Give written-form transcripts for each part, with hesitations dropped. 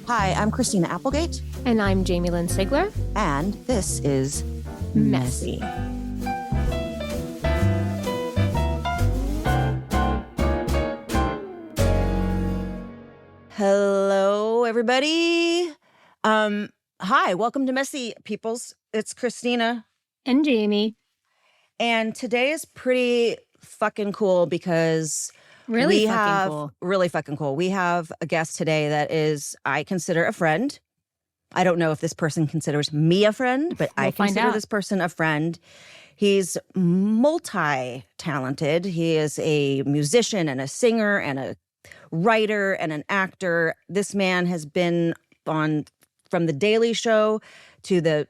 Hi, I'm Christina Applegate. And I'm Jamie-Lynn Sigler. And this is Messy. Hello, everybody. Hi, welcome to Messy Peoples. It's Christina. And Jamie. And today is pretty fucking cool because Really fucking cool. We have a guest today that is, I consider a friend. I don't know if this person considers me a friend, but I consider this person a friend. He's multi-talented. He is a musician and a singer and a writer and an actor. This man has been on from The Daily Show to the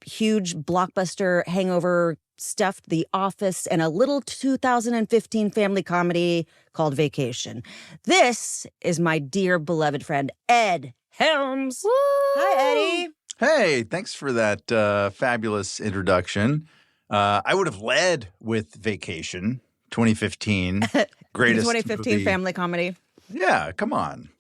huge blockbuster Hangover stuff, The Office, and a little 2015 family comedy called Vacation. This is my dear beloved friend, Ed Helms. Woo! Hi, Eddie. Hey, thanks for that fabulous introduction. I would have led with Vacation, 2015. Greatest 2015 movie. family comedy. Yeah, come on.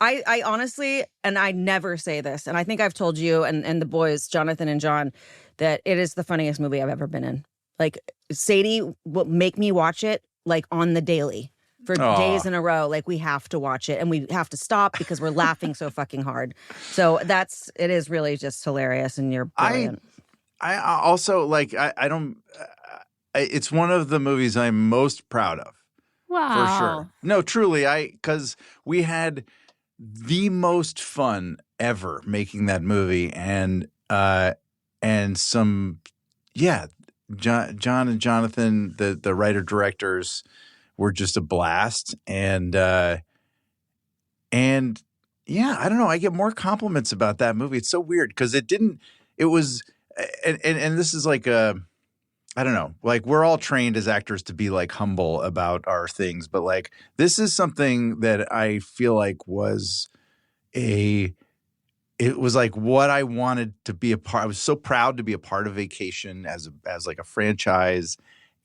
I honestly, and I never say this, and I think I've told you and the boys, Jonathan and John, that it is the funniest movie I've ever been in. Like, Sadie will make me watch it, like, on the daily for days in a row. Like, we have to watch it, and we have to stop because we're laughing so fucking hard. So it is really just hilarious, and you're brilliant. I also, like, I don't, it's one of the movies I'm most proud of. Wow. For sure. No, truly, because we had the most fun ever making that movie, and some, John and Jonathan, the writer-directors, were just a blast, and yeah, I don't know, I get more compliments about that movie. It's so weird, because and this is like I don't know, like, we're all trained as actors to be, like, humble about our things, but, like, this is something that I feel like it was like what I wanted to be a part. I was so proud to be a part of Vacation as like a franchise,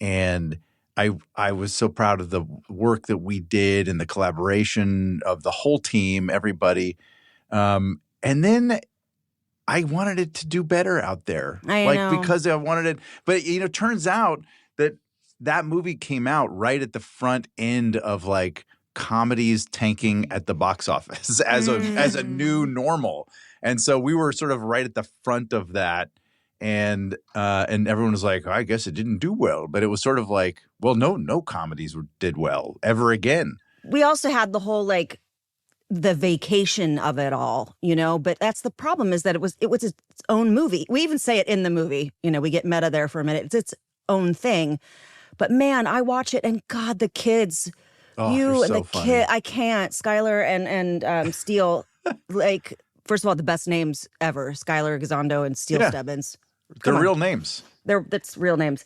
and I was so proud of the work that we did and the collaboration of the whole team, everybody, and then I wanted it to do better out there. I know. Because I wanted it. But, turns out that movie came out right at the front end of, like, comedies tanking at the box office as a new normal. And so we were sort of right at the front of that. And everyone was like, I guess it didn't do well. But it was sort of like, well, no comedies did well ever again. We also had the whole, like, the vacation of it all, but that's the problem, is that it was its own movie. We even say it in the movie, we get meta there for a minute. It's its own thing. But man, I watch it, and God, the kids, you and the kid, I can't. Skyler and Steele, like, first of all, the best names ever. Skyler Gazondo and Steele Stebbins. They're real names. That's real names.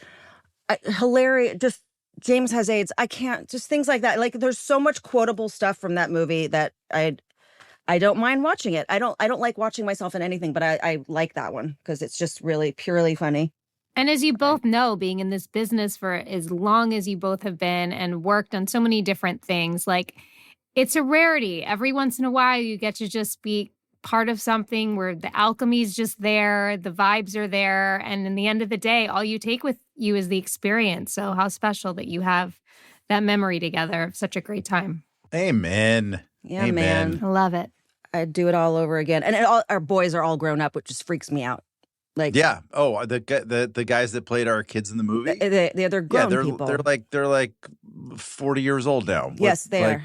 Hilarious. Just James has AIDS. I can't. Just things like that. Like, there's so much quotable stuff from that movie that I don't mind watching it. I don't like watching myself in anything, but I like that one because it's just really purely funny. And as you both know, being in this business for as long as you both have been and worked on so many different things, like, it's a rarity. Every once in a while, you get to just be part of something where the alchemy is just there, the vibes are there, and in the end of the day, all you take with you is the experience. So how special that you have that memory together. Such a great time. Amen. Yeah, Amen. man. I love it. I'd do it all over again. And our boys are all grown up, which just freaks me out. Like, yeah. Oh, the guys that played our kids in the movie. They're grown people. They're like 40 years old now. Yes, they are.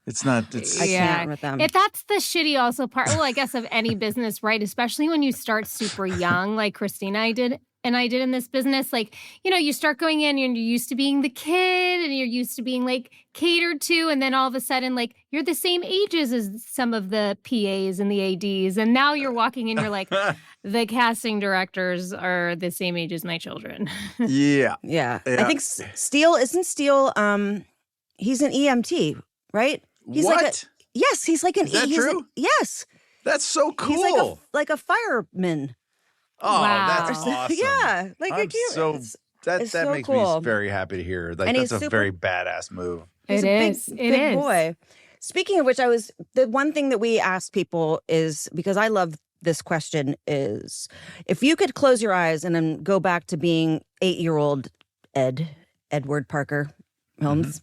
It's not. I can't with them. That's the shitty also part. Well, I guess of any business, right? Especially when you start super young, like Christina I did in this business. Like, you start going in and you're used to being the kid and you're used to being, like, catered to. And then all of a sudden, like, you're the same ages as some of the PAs and the ADs. And now you're walking in, you're like, the casting directors are the same age as my children. Yeah. I think Steele, isn't Steele, he's an EMT, right? He's what? Yes, he's like an. Is that true? Yes. That's so cool. He's like a fireman. Oh, wow. That's awesome. Yeah, like that so makes cool. me very happy to hear. Like, And that's a very badass move. He's a big boy. Speaking of which, the one thing that we ask people is, because I love this question, is if you could close your eyes and then go back to being 8-year-old Edward Parker Helms,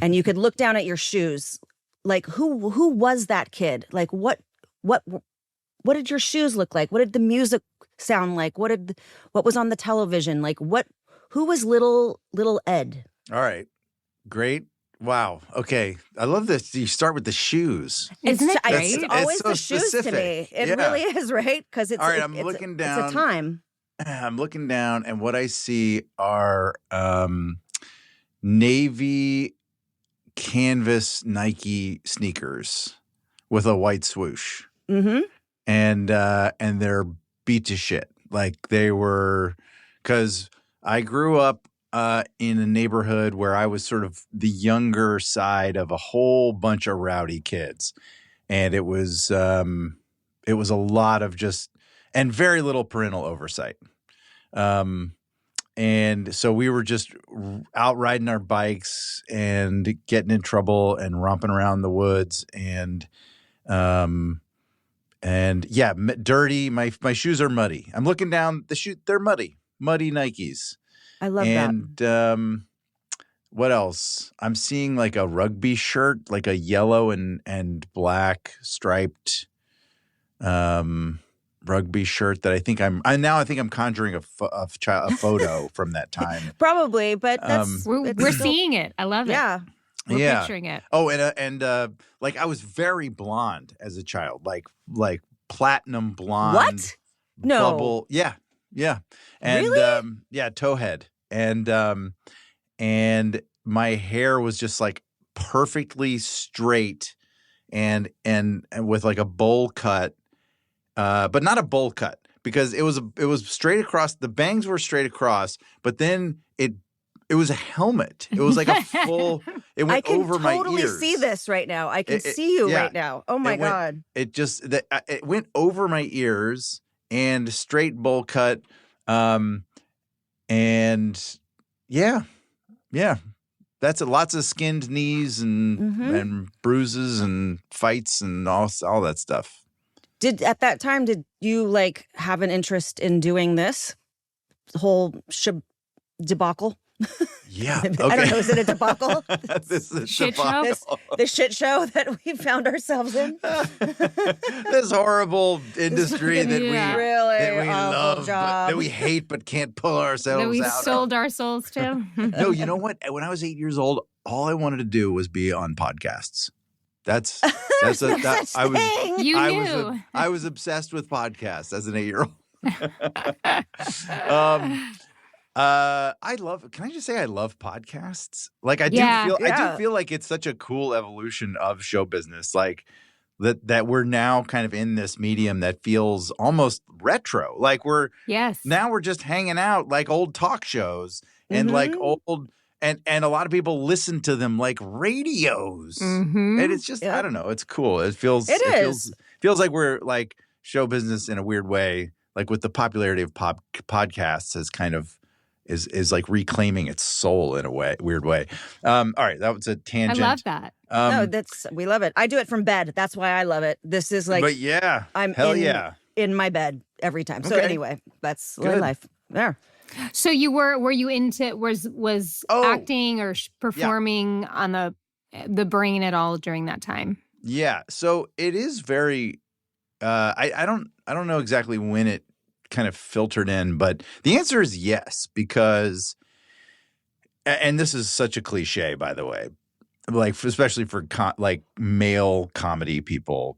and you could look down at your shoes, like who was that kid? Like what did your shoes look like? What did the music sound like? What was on the television? Like who was little Ed? All right. Great. Wow. Okay. I love this. You start with the shoes. Isn't it great? It's always so the shoes specific. to me. It Yeah. really is, right? Because it's All right, I'm looking down. It's a time. I'm looking down, and what I see are navy canvas Nike sneakers with a white swoosh. Mm-hmm. And they're beat to shit. Like they were, because I grew up in a neighborhood where I was sort of the younger side of a whole bunch of rowdy kids, and it was a lot of just and very little parental oversight. And so we were just out riding our bikes and getting in trouble and romping around the woods and yeah, dirty. My shoes are muddy. I'm looking down the shoe. They're muddy Nikes. I love that. And what else? I'm seeing like a rugby shirt, like a yellow and black striped rugby shirt that I think I'm conjuring a photo from that time. Probably, but that's we're seeing it. I love it. Yeah. We're picturing it. Oh, and like I was very blonde as a child, like platinum blonde. What? No. Bubble. Yeah. And Really? yeah, towhead. And my hair was just like perfectly straight and with like a bowl cut, but not a bowl cut because it was straight across. The bangs were straight across, but then it was a helmet. It was like a full. It went over my ears. I can totally see this right now. I can see you right now. Oh my God! It went over my ears and straight bowl cut, and yeah. That's lots of skinned knees and bruises and fights and all that stuff. At that time, did you like have an interest in doing this whole debacle? Yeah. Okay. I don't know. Is it a debacle? This is shit debacle. The shit show that we found ourselves in. This horrible industry that we love, that we hate but can't pull ourselves out. That we sold our souls to. No, you know what? When I was 8 years old, all I wanted to do was be on podcasts. I was obsessed with podcasts as an 8-year-old. Can I just say I love podcasts? Like I do feel like it's such a cool evolution of show business. Like that we're now kind of in this medium that feels almost retro. Like we're just hanging out like old talk shows and like old and a lot of people listen to them like radios. And it's just I don't know, it's cool. It feels like we're like show business in a weird way, like with the popularity of podcasts has kind of is like reclaiming its soul in a weird way. All right, that was a tangent. I love that. No, we love it. I do it from bed. That's why I love it. This is like, but yeah, I'm in my bed every time. So anyway, that's my life. There. So were you into was acting or performing on the brain at all during that time? Yeah. So it is very. I don't know exactly when it kind of filtered in, but the answer is yes, because, and this is such a cliche, by the way, like especially for like male comedy people,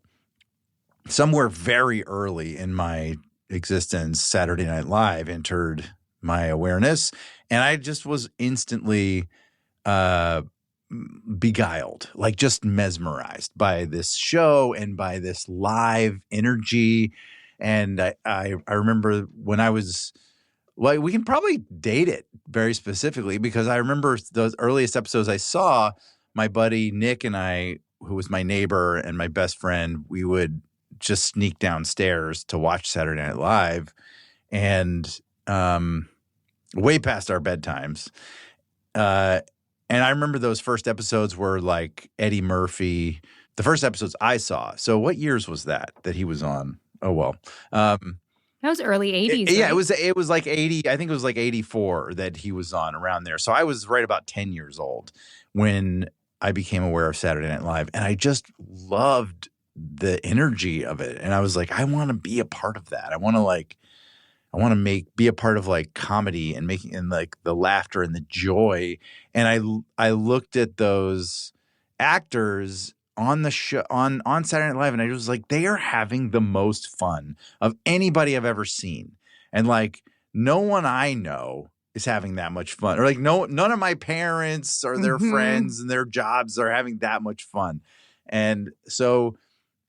somewhere very early in my existence, Saturday Night Live entered my awareness, and I just was instantly beguiled, like just mesmerized by this show and by this live energy. And I remember when I was, like, we can probably date it very specifically because I remember those earliest episodes I saw, my buddy Nick and I, who was my neighbor and my best friend, we would just sneak downstairs to watch Saturday Night Live and way past our bedtimes. And I remember those first episodes were like Eddie Murphy, the first episodes I saw. So what years was that he was on? Oh, well. That was early 80s, Yeah, right? it was like 80. I think it was like 84 that he was on, around there. So I was right about 10 years old when I became aware of Saturday Night Live. And I just loved the energy of it. And I was like, I want to be a part of that. I want to be a part of like comedy and making, and like the laughter and the joy. And I looked at those actors on the show on Saturday Night Live, and I was like, they are having the most fun of anybody I've ever seen. And like, no one I know is having that much fun, or like none of my parents or their friends and their jobs are having that much fun. And so,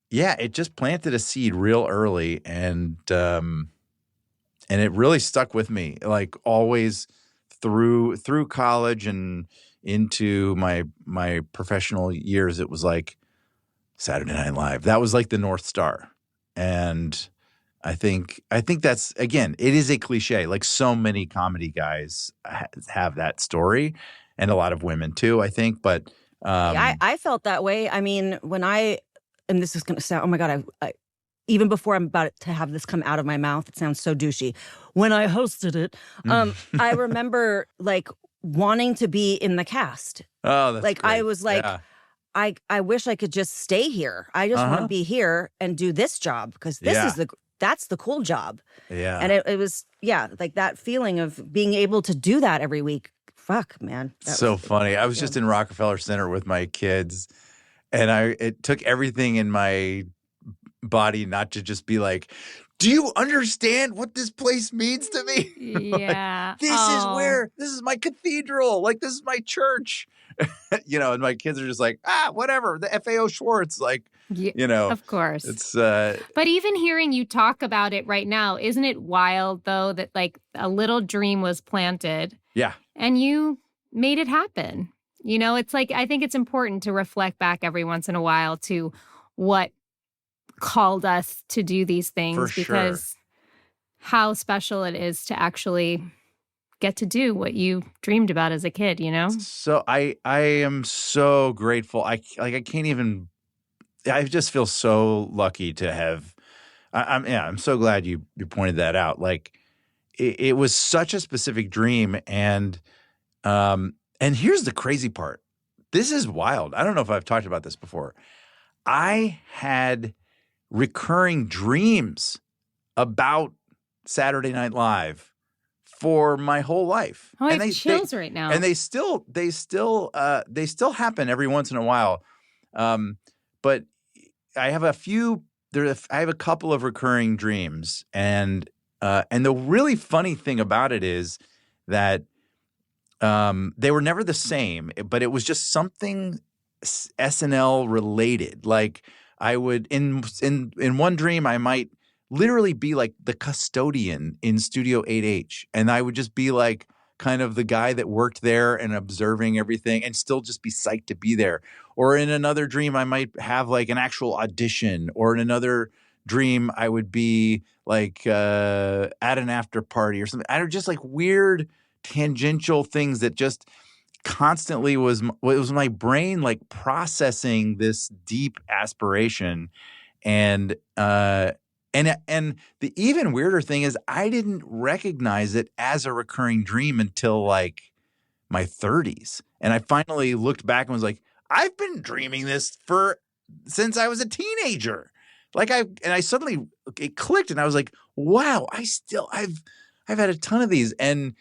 yeah, it just planted a seed real early, and it really stuck with me, like always through college and into my professional years. It was like Saturday Night Live. That was like the North Star. And I think that's, again, it is a cliche. Like so many comedy guys have that story, and a lot of women too, I think. But I felt that way. I mean, and this is going to sound, oh my God, I even before I'm about to have this come out of my mouth, it sounds so douchey. When I hosted it, I remember like wanting to be in the cast. Oh, that's like great. I was like, yeah. I wish I could just stay here. I just want to be here and do this job, because that's the cool job. Yeah. And it was, like that feeling of being able to do that every week. Fuck, man. So funny. I was just in Rockefeller Center with my kids, and it took everything in my body not to just be like, do you understand what this place means to me? Yeah. This is my cathedral. Like, this is my church. And my kids are just like, whatever. The FAO Schwartz, like, Of course. It's but even hearing you talk about it right now, isn't it wild though that like a little dream was planted? Yeah. And you made it happen. It's like, I think it's important to reflect back every once in a while to what called us to do these things, because how special it is to actually get to do what you dreamed about as a kid, So I am so grateful. I can't even, I just feel so lucky to have, I'm so glad you pointed that out. Like it was such a specific dream. And here's the crazy part. This is wild. I don't know if I've talked about this before. I had recurring dreams about Saturday Night Live for my whole life. Oh, I have chills right now. And they still happen every once in a while. But I have a couple of recurring dreams, and the really funny thing about it is that they were never the same, but it was just something SNL related. Like I would in one dream I might literally be like the custodian in Studio 8H, and I would just be like kind of the guy that worked there and observing everything, and still just be psyched to be there. Or in another dream I might have like an actual audition, or in another dream I would be like at an after party or something. I don't, just like weird tangential things that just constantly was my brain like processing this deep aspiration. And the even weirder thing is I didn't recognize it as a recurring dream until like my 30s. And I finally looked back and was like, I've been dreaming this since I was a teenager. Like I suddenly, it clicked, and I was like, wow, I've had a ton of these. And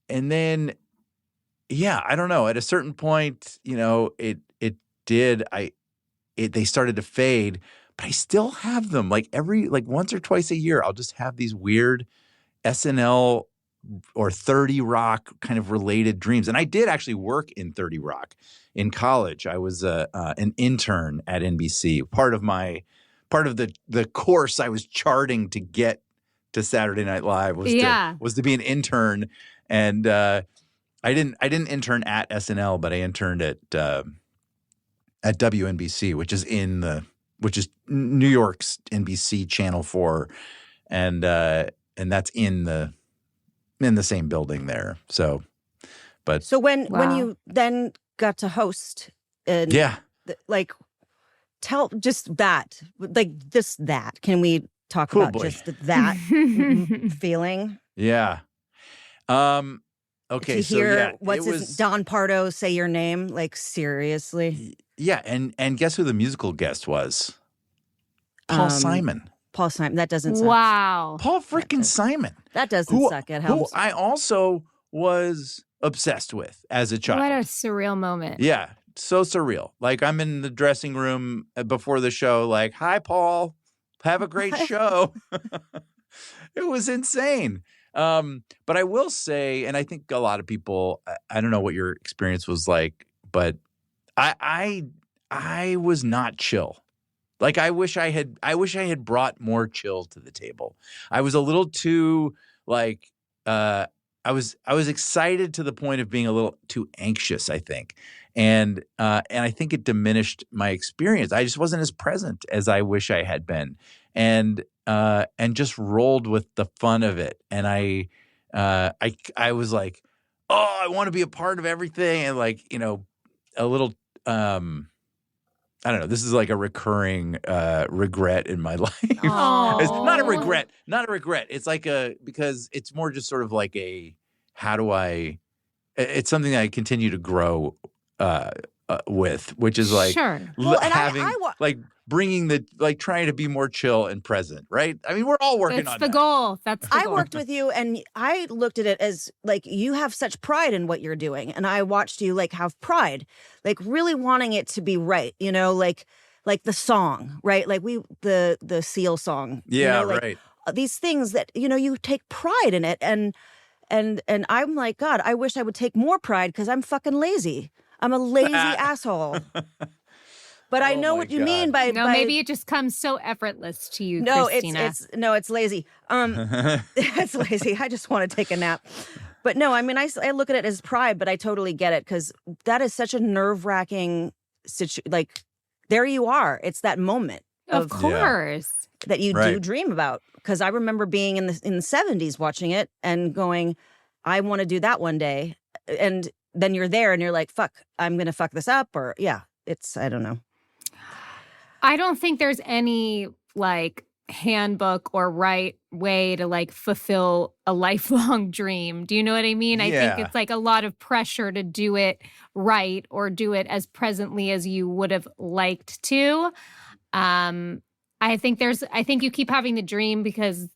then, yeah, I don't know. At a certain point, they started to fade, but I still have them. Like once or twice a year, I'll just have these weird SNL or 30 Rock kind of related dreams. And I did actually work in 30 Rock in college. I was an intern at NBC. Part of the course I was charting to get to Saturday Night Live was to be an intern. And I didn't intern at SNL, but I interned at WNBC, which is New York's NBC Channel 4, and that's in the same building there. So, But So when Wow. you then got to host, and yeah, like tell just that, Can we talk Oh, about boy. just that feeling? yeah. Okay, To so hear yeah, what's it his was Don Pardo say your name, like seriously. yeah, and guess who the musical guest was? Paul Simon. Paul Simon. That doesn't suck. Wow. Paul freaking Simon. That doesn't suck, Ed Who Helms. I also was obsessed with as a child. What a surreal moment. Yeah, so surreal. Like I'm in the dressing room before the show, like, hi, Paul, have a great show. It was insane. But I will say, and I think a lot of people, I don't know what your experience was like, but I was not chill. Like I wish I had brought more chill to the table. I was a little too like I was excited to the point of being a little too anxious, I think. And I think it diminished my experience. I just wasn't as present as I wish I had been. And just rolled with the fun of it. And I was like, oh, I want to be a part of everything. And like, a little I don't know. This is like a recurring regret in my life. It's not a regret. It's like because it's more just sort of like it's something that I continue to grow with, which is like Sure. Well, like bringing trying to be more chill and present, right? I mean, we're all working That's on the that. goal. That's the I goal. worked with you, and I looked at it as like you have such pride in what you're doing, and I watched you like have pride, like really wanting it to be right, like the song, right? Like the Seal song, Yeah, like right. these things that you take pride in it, and I'm like, God, I wish I would take more pride because I'm fucking lazy. I'm a lazy asshole. But I know what you mean by maybe it just comes so effortless to you, no, Christina. it's lazy. It's lazy. I just want to take a nap. But no, I mean, I look at it as pride, but I totally get it because that is such a nerve-wracking situation. Like, there you are. It's that moment Of course. that you do Right. dream about. Because I remember being in the 70s watching it and going, I want to do that one day. And then you're there and you're like, fuck, I'm going to fuck this up. Or I don't know. I don't think there's any like handbook or right way to like fulfill a lifelong dream. Do you know what I mean? I think Yeah. it's like a lot of pressure to do it right or do it as presently as you would have liked to. I think you keep having the dream because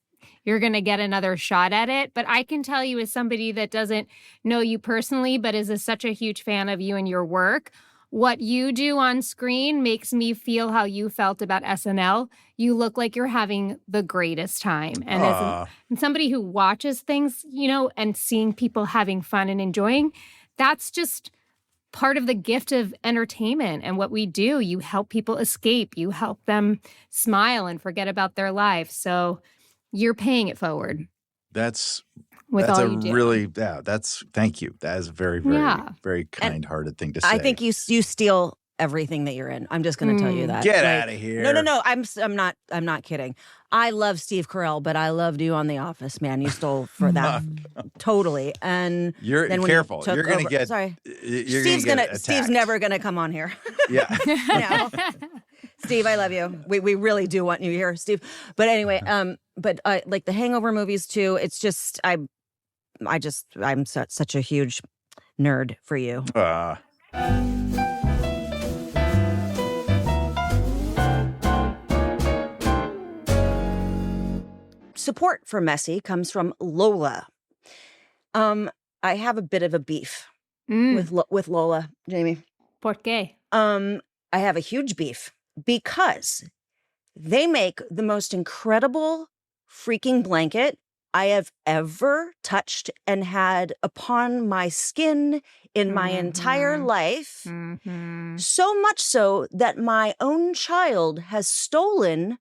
you're going to get another shot at it. But I can tell you as somebody that doesn't know you personally, but is such a huge fan of you and your work, what you do on screen makes me feel how you felt about SNL. You look like you're having the greatest time. And as somebody who watches things, and seeing people having fun and enjoying, that's just part of the gift of entertainment and what we do. You help people escape. You help them smile and forget about their life. So you're paying it forward. That's all you do. Thank you. That is a very, very, very kind-hearted thing to say. I think you steal everything that you're in. I'm just going to tell you that. Get out of here. No. I'm not kidding. I love Steve Carell, but I loved you on The Office, man. You stole for that totally. And You're then careful. You're going to get sorry. You're Steve's gonna gonna Steve's never going to come on here. Yeah. No. Steve, I love you. We really do want you here, Steve. But anyway, but like the Hangover movies too. It's just I'm such a huge nerd for you. Support for Messy comes from Lola. I have a bit of a beef with Lola, Jamie. ¿Por qué? I have a huge beef because they make the most incredible freaking blanket I have ever touched and had upon my skin in my entire life. So much so that my own child has stolen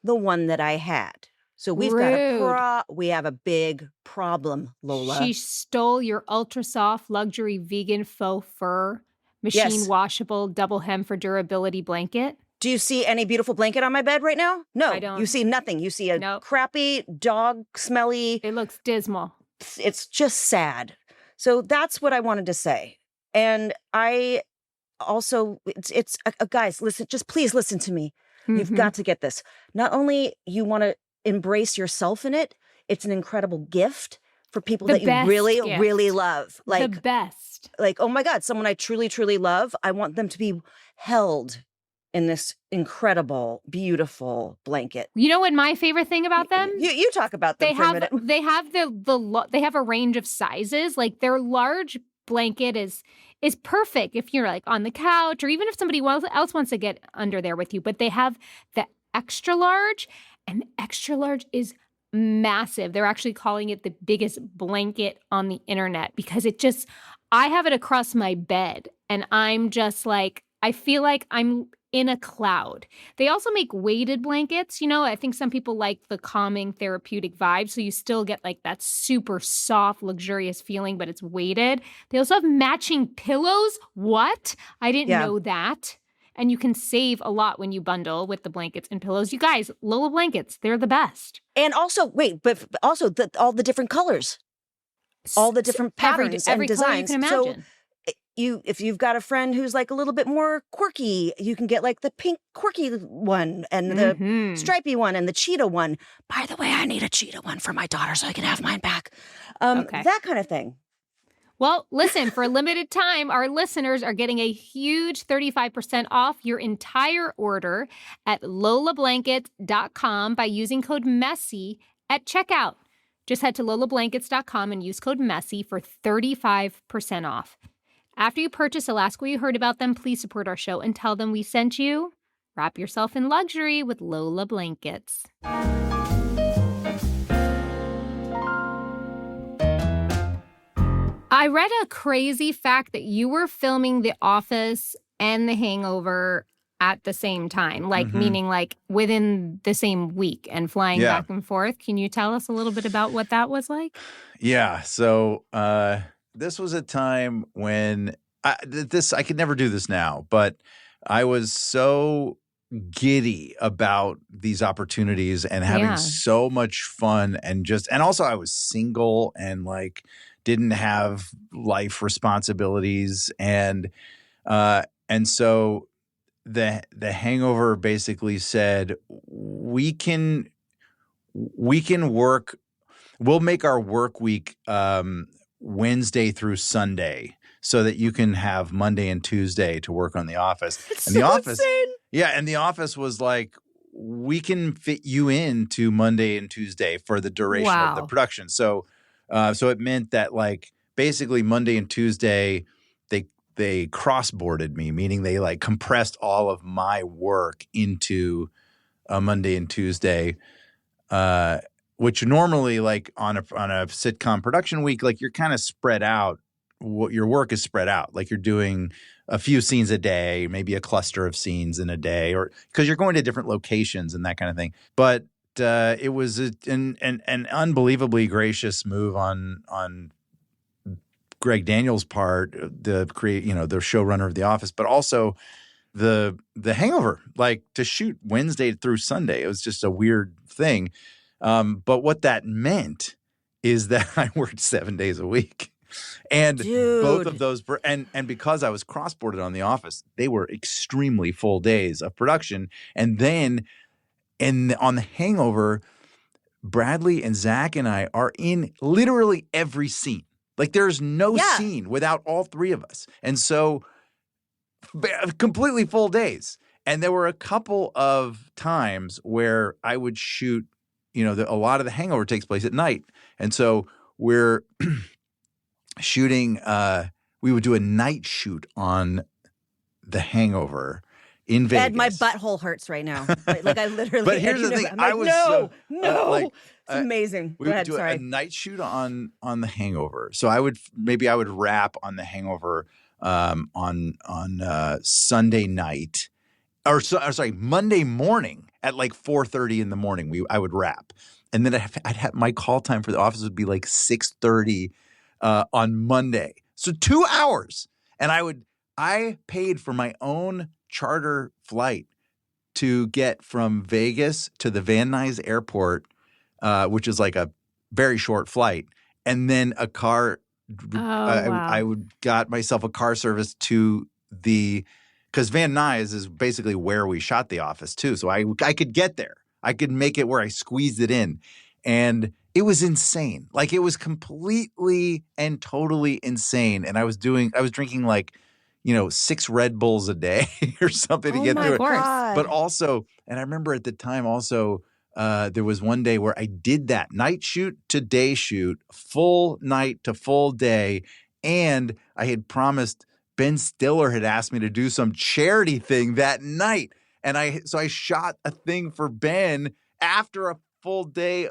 the one that I had. So we've got we have a big problem, Lola. She stole your ultra soft luxury vegan faux fur machine washable double hem for durability blanket. Do you see any beautiful blanket on my bed right now? No, I don't. You see nothing. You see a crappy, dog smelly. It looks dismal. It's just sad. So that's what I wanted to say. And I also, it's guys, listen, just please listen to me. You've got to get this. Not only you want to embrace yourself in it, it's an incredible gift for people that you really, really love. Like the best. Like, oh my God, someone I truly, truly love. I want them to be held in this incredible, beautiful blanket. You know what my favorite thing about them? You talk about them for a minute. They have they have a range of sizes. Like their large blanket is perfect if you're like on the couch or even if somebody else wants to get under there with you. But they have the extra large, and the extra large is massive. They're actually calling it the biggest blanket on the internet because I have it across my bed and I'm just like, I feel like I'm in a cloud. They also make weighted blankets. You know, I think some people like the calming therapeutic vibe. So you still get like that super soft, luxurious feeling, but it's weighted. They also have matching pillows. What? I didn't know that. And you can save a lot when you bundle with the blankets and pillows. You guys, Lola blankets, they're the best. And also, also all the different colors, all the different patterns and designs. You can imagine. So if you've got a friend who's like a little bit more quirky, you can get like the pink quirky one and the stripy one and the cheetah one. By the way, I need a cheetah one for my daughter so I can have mine back. That kind of thing. Well, listen, for a limited time, our listeners are getting a huge 35% off your entire order at lolablankets.com by using code MESSY at checkout. Just head to lolablankets.com and use code MESSY for 35% off. After you purchase, they'll ask where you heard about them. Please support our show and tell them we sent you. Wrap yourself in luxury with Lola Blankets. I read a crazy fact that you were filming The Office and The Hangover at the same time, like meaning like within the same week and flying back and forth. Can you tell us a little bit about what that was like? Yeah. So this was a time when I could never do this now, but I was so giddy about these opportunities and having so much fun and also I was single and like didn't have life responsibilities and so the Hangover basically said we can work. We'll make our work week Wednesday through Sunday so that you can have Monday and Tuesday to work on The Office. It's and so The Office, insane. yeah, and The Office was like, we can fit you into Monday and Tuesday for the duration of the production. So it meant that like basically Monday and Tuesday they cross-boarded me, meaning they like compressed all of my work into a Monday and Tuesday, which normally like on a sitcom production week, like you're kind of spread out. Your work is spread out. Like you're doing a few scenes a day, maybe a cluster of scenes in a day, or because you're going to different locations and that kind of thing. But it was an unbelievably gracious move on Greg Daniels' part, the showrunner of The Office, but also the Hangover, like to shoot Wednesday through Sunday. It was just a weird thing. But what that meant is that I worked 7 days a week. And both of those and because I was cross-boarded on The Office, they were extremely full days of production. And then on The Hangover, Bradley and Zach and I are in literally every scene. Like there's no scene without all three of us. And so completely full days. And there were a couple of times where I would shoot, a lot of The Hangover takes place at night. And so we're shooting, we would do a night shoot on The Hangover in Vegas. Ed, my butthole hurts right now. Like I literally. But here's the thing: I was no. It's amazing. We would do a night shoot on The Hangover. So I would wrap on The Hangover on Sunday night, or sorry, Monday morning at like 4:30 in the morning. I would wrap, and then I'd have my call time for The Office would be like 6:30 on Monday. So 2 hours, and I paid for my own charter flight to get from Vegas to the Van Nuys airport, which is like a very short flight, and then a car I would got myself a car service to because Van Nuys is basically where we shot The Office too. So I could get there. I could make it where I squeezed it in. And it was insane. Like it was completely and totally insane. And I was drinking like, 6 Red Bulls a day or something to get through it. But also, and I remember at the time also, there was one day where I did that night shoot to day shoot, full night to full day. And I had promised, Ben Stiller had asked me to do some charity thing that night. And so I shot a thing for Ben after a full day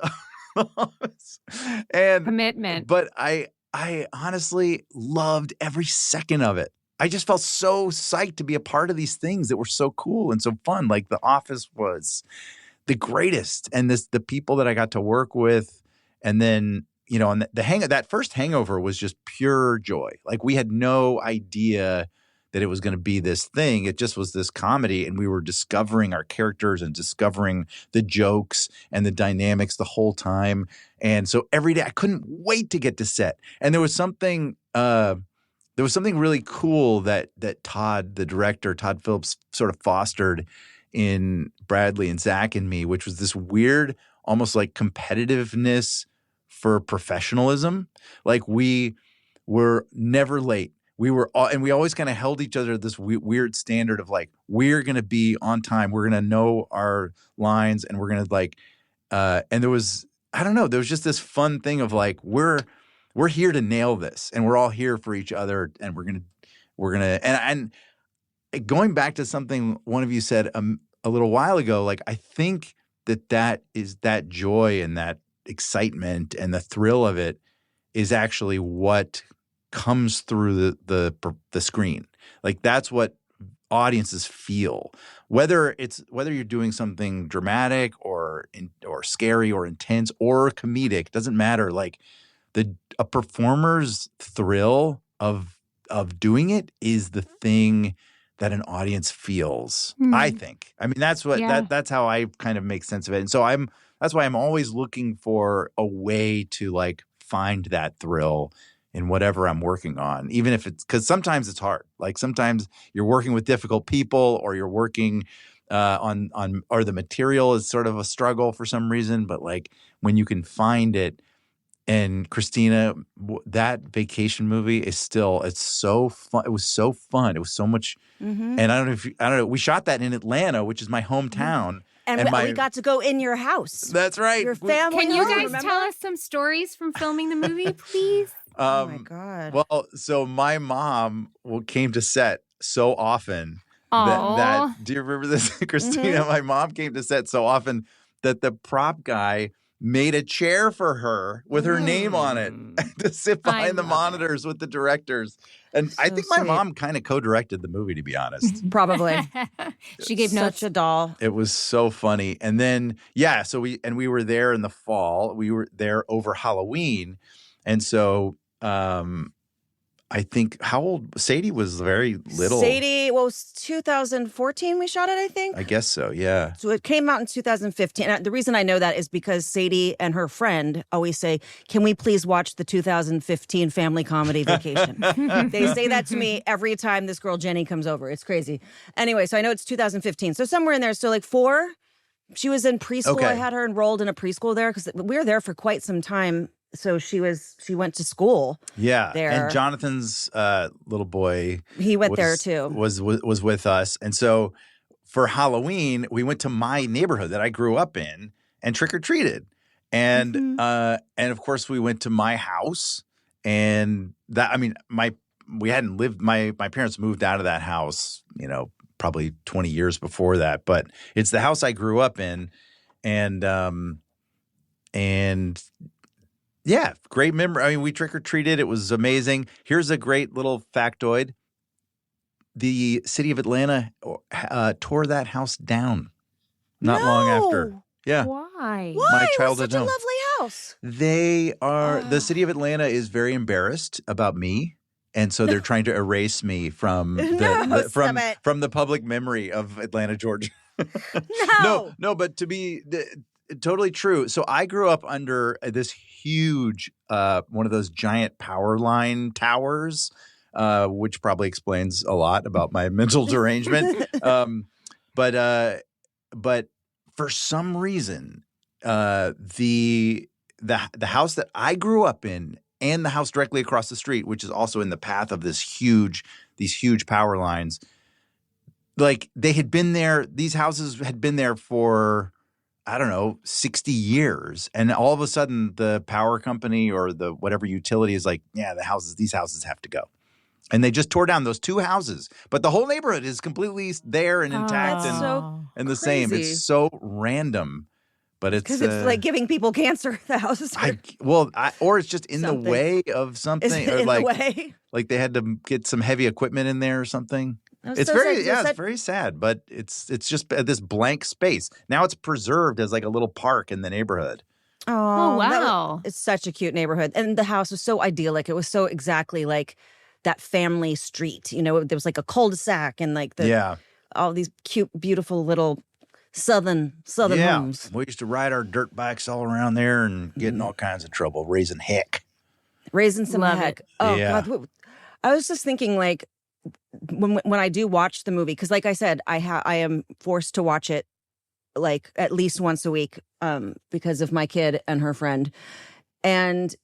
and commitment. But I honestly loved every second of it. I just felt so psyched to be a part of these things that were so cool and so fun. Like The Office was the greatest, and the people that I got to work with, and then and that first Hangover was just pure joy. Like we had no idea that it was going to be this thing. It just was this comedy, and we were discovering our characters and discovering the jokes and the dynamics the whole time. And so every day I couldn't wait to get to set. And there was something really cool that Todd, the director, Todd Phillips, sort of fostered in Bradley and Zach and me, which was this weird, almost like competitiveness for professionalism. Like we were never late. We always kind of held each other to this weird standard of like, we're going to be on time. We're going to know our lines, and we're going to like, and there was, I don't know, there was just this fun thing of like, we're here to nail this, and we're all here for each other, and we're going to, and going back to something one of you said a little while ago, like, I think that is that joy and that excitement and the thrill of it is actually what comes through the screen. Like that's what audiences feel, whether you're doing something dramatic or scary or intense or comedic, doesn't matter. Like a performer's thrill of doing it is the thing that an audience feels. I think. I mean, that's what that's how I kind of make sense of it. And so that's why I'm always looking for a way to like find that thrill in whatever I'm working on, even if it's because sometimes it's hard. Like sometimes you're working with difficult people, or you're working on or the material is sort of a struggle for some reason. But like when you can find it, and Christina, that vacation movie is it's so fun. It was so fun. It was so much. Mm-hmm. And I don't know. We shot that in Atlanta, which is my hometown. And we got to go in your house. That's right. Your family. Can you guys tell us some stories from filming the movie, please? Oh my God. Well, so my mom came to set so often that do you remember this, Christina? Mm-hmm. My mom came to set so often that the prop guy made a chair for her with her name on it to sit behind the monitors with the directors. And so I think my mom kind of co-directed the movie, to be honest. Probably. She gave notes. Such a doll. It was so funny. And then, so we were there in the fall. We were there over Halloween. And so I think how old? Sadie was very little. Sadie, well, it was 2014 we shot it, I think. I guess so, yeah. So it came out in 2015. And the reason I know that is because Sadie and her friend always say, can we please watch the 2015 family comedy Vacation? They say that to me every time this girl Jenny comes over. It's crazy. Anyway, so I know it's 2015. So somewhere in there, so like 4, she was in preschool. Okay. I had her enrolled in a preschool there because we were there for quite some time. So she went to school. Yeah, there. And Jonathan's little boy, he went there too. Was with us, and so for Halloween we went to my neighborhood that I grew up in and trick or treated, and of course we went to my house, and we hadn't lived. My parents moved out of that house, probably 20 years before that, but it's the house I grew up in, and. Yeah, great memory. I mean, we trick-or-treated. It was amazing. Here's a great little factoid. The city of Atlanta tore that house down not long after. Yeah. Why? My childhood such home. A lovely house. The city of Atlanta is very embarrassed about me. And so they're trying to erase me from the public memory of Atlanta, Georgia. No, but to be totally true. So I grew up under this huge, one of those giant power line towers, which probably explains a lot about my mental derangement. But for some reason, the house that I grew up in and the house directly across the street, which is also in the path of these huge power lines, like they had been there. These houses had been there for, I don't know, 60 years. And all of a sudden the power company or the whatever utility is like, yeah, these houses have to go. And they just tore down those 2 houses. But the whole neighborhood is completely there and intact That's so and the crazy. same. It's so random. But it's because it's like giving people cancer. The houses are or it's just in the way of something. Is it or in like, the way? Like they had to get some heavy equipment in there or something. It's very sad, but it's just this blank space. Now it's preserved as like a little park in the neighborhood. Oh, wow. It's such a cute neighborhood. And the house was so idyllic. It was so exactly like that family street. You know, there was like a cul-de-sac and like all these cute, beautiful little southern homes. We used to ride our dirt bikes all around there and get in all kinds of trouble, raising heck. Raising some Love heck. it. Oh, Yeah. God. I was just thinking, like, when I do watch the movie, because like I said, I am forced to watch it like at least once a week because of my kid and her friend. And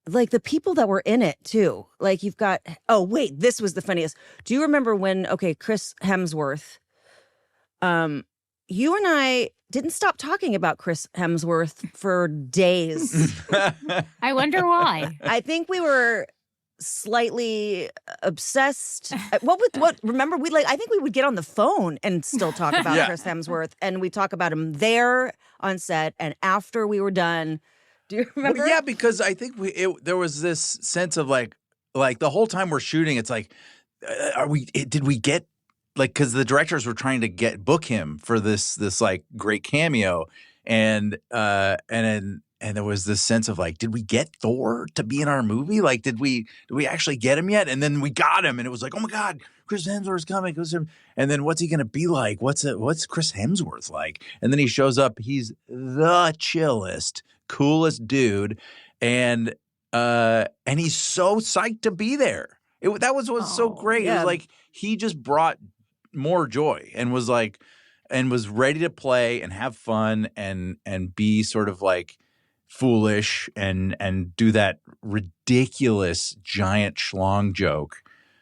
like the people that were in it too. Like you've got, oh wait, this was the funniest. Do you remember when, Chris Hemsworth, you and I didn't stop talking about Chris Hemsworth for days. I wonder why. I think we were slightly obsessed. Remember I think we would get on the phone and still talk about Chris Hemsworth, and we talk about him there on set and after we were done. Do you remember? Well, yeah, because I think there was this sense of like the whole time we're shooting, it's like, did we get, like, because the directors were trying to book him for this like great cameo, and there was this sense of like, did we get Thor to be in our movie? Like, did we actually get him yet? And then we got him, and it was like, oh my God, Chris Hemsworth's coming. And then what's he going to be like? What's Chris Hemsworth like? And then he shows up. He's the chillest, coolest dude, and he's so psyched to be there. That was so great. Yeah. It was like he just brought more joy and was ready to play and have fun and be sort of like foolish and do that ridiculous giant schlong joke,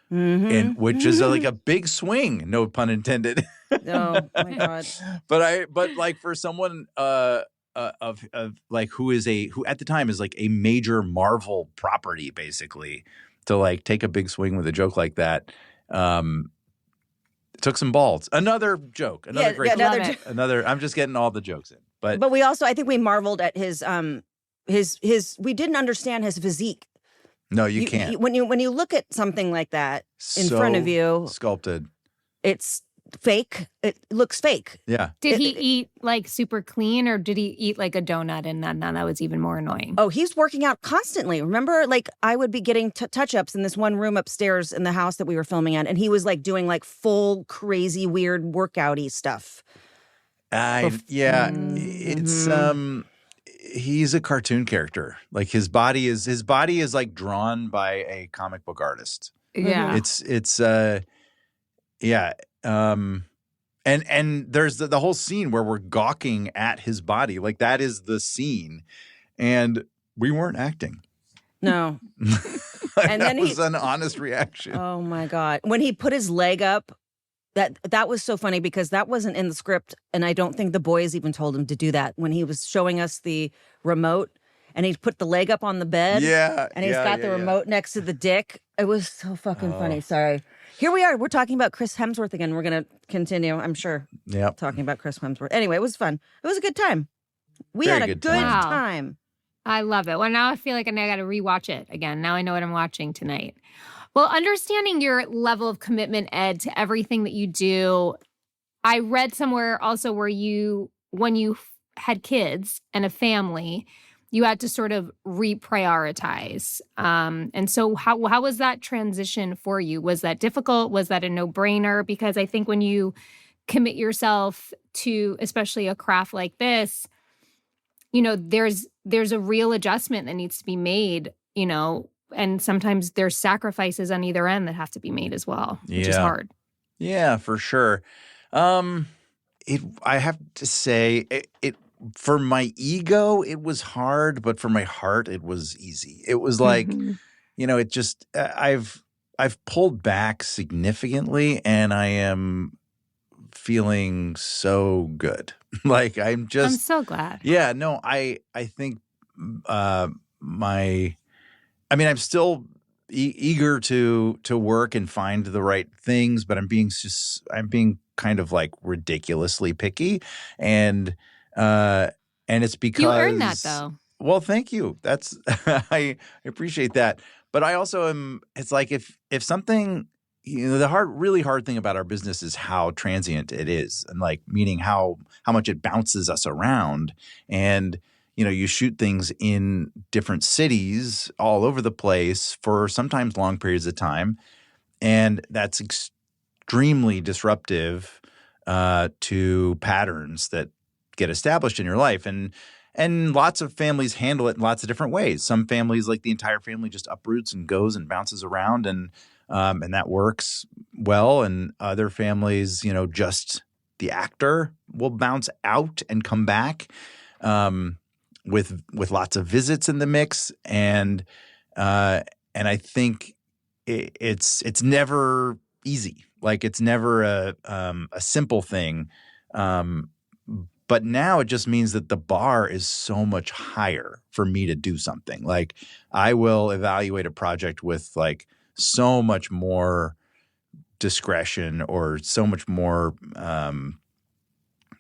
and which is like a big swing, no pun intended. Oh my God! But like for someone of like who at the time is like a major Marvel property, basically, to like take a big swing with a joke like that. Took some balls. Another joke. Another great joke. I'm just getting all the jokes in. But we also, I think we marveled at his we didn't understand his physique. No, you can't. When you look at something like that in So front of you, sculpted. it's fake. It looks fake. Yeah. Did he eat like super clean, or did he eat like a donut? And that was even more annoying. Oh, he's working out constantly. Remember, like I would be getting touch-ups in this one room upstairs in the house that we were filming at, and he was like doing like full crazy weird workout-y stuff. It's he's a cartoon character. Like his body is like drawn by a comic book artist. Yeah. And there's the whole scene where we're gawking at his body. Like that is the scene. And we weren't acting. No. Like, And that then was an honest reaction. Oh my God. When he put his leg up, that was so funny because that wasn't in the script. And I don't think the boys even told him to do that. When he was showing us the remote and he put the leg up on the bed. Yeah. And he's got the remote next to the dick. It was so fucking funny. Sorry. Here we are. We're talking about Chris Hemsworth again. We're going to continue, I'm sure, talking about Chris Hemsworth. Anyway, it was fun. It was a good time. We Very had a good good time. time. I love it. Well, now I feel like I got to rewatch it again. Now I know what I'm watching tonight. Well, understanding your level of commitment, Ed, to everything that you do, I read somewhere also where when you had kids and a family, you had to sort of reprioritize. And so how was that transition for you? Was that difficult? Was that a no-brainer? Because I think when you commit yourself to especially a craft like this, there's a real adjustment that needs to be made, and sometimes there's sacrifices on either end that have to be made as well, which is hard. Yeah, for sure. I have to say it for my ego, it was hard, but for my heart, it was easy. It was like, it just, I've pulled back significantly and I am feeling so good. Like I'm so glad. Yeah, no, I think I'm still eager to work and find the right things, but I'm being kind of like ridiculously picky, and it's because you earned that though. Well, thank you. That's I appreciate that, but I also am. It's like if something. The really hard thing about our business is how transient it is, and like meaning how much it bounces us around. And you shoot things in different cities all over the place for sometimes long periods of time, and that's extremely disruptive to patterns that get established in your life. And lots of families handle it in lots of different ways. Some families, like the entire family, just uproots and goes and bounces around, and that works well. And other families, just the actor will bounce out and come back with lots of visits in the mix. And I think it's never easy. Like it's never a simple thing. But now it just means that the bar is so much higher for me to do something. Like I will evaluate a project with like so much more discretion or so much more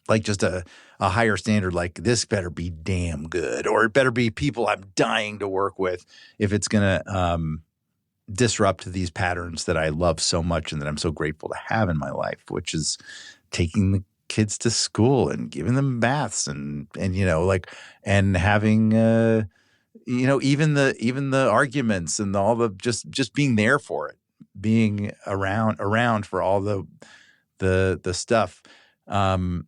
like just a higher standard. Like this better be damn good, or it better be people I'm dying to work with if it's going to disrupt these patterns that I love so much and that I'm so grateful to have in my life, which is taking the kids to school and giving them baths and and having even the arguments and all the just being there for it, being around for all the stuff. The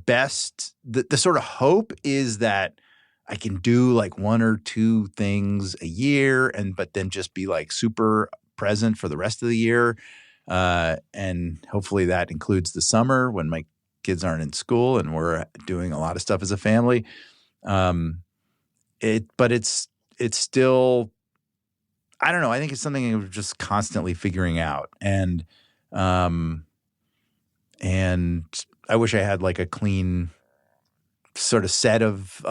best the sort of hope is that I can do like one or two things a year but then just be like super present for the rest of the year. And hopefully that includes the summer when my kids aren't in school and we're doing a lot of stuff as a family. But it's still, I don't know. I think it's something we're just constantly figuring out. And I wish I had like a clean sort of set of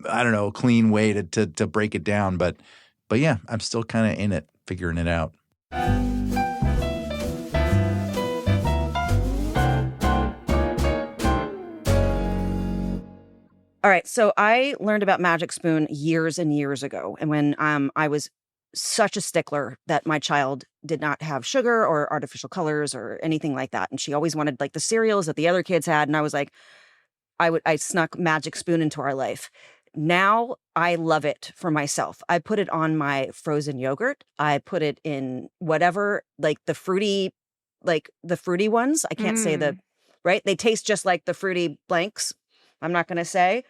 I don't know, a clean way to break it down. But yeah, I'm still kind of in it, figuring it out. All right, so I learned about Magic Spoon years and years ago, and when I was such a stickler that my child did not have sugar or artificial colors or anything like that, and she always wanted like the cereals that the other kids had, and I was like, I snuck Magic Spoon into our life. Now I love it for myself. I put it on my frozen yogurt. I put it in whatever, like the fruity ones. I can't say right? They taste just like the fruity blanks. I'm not going to say.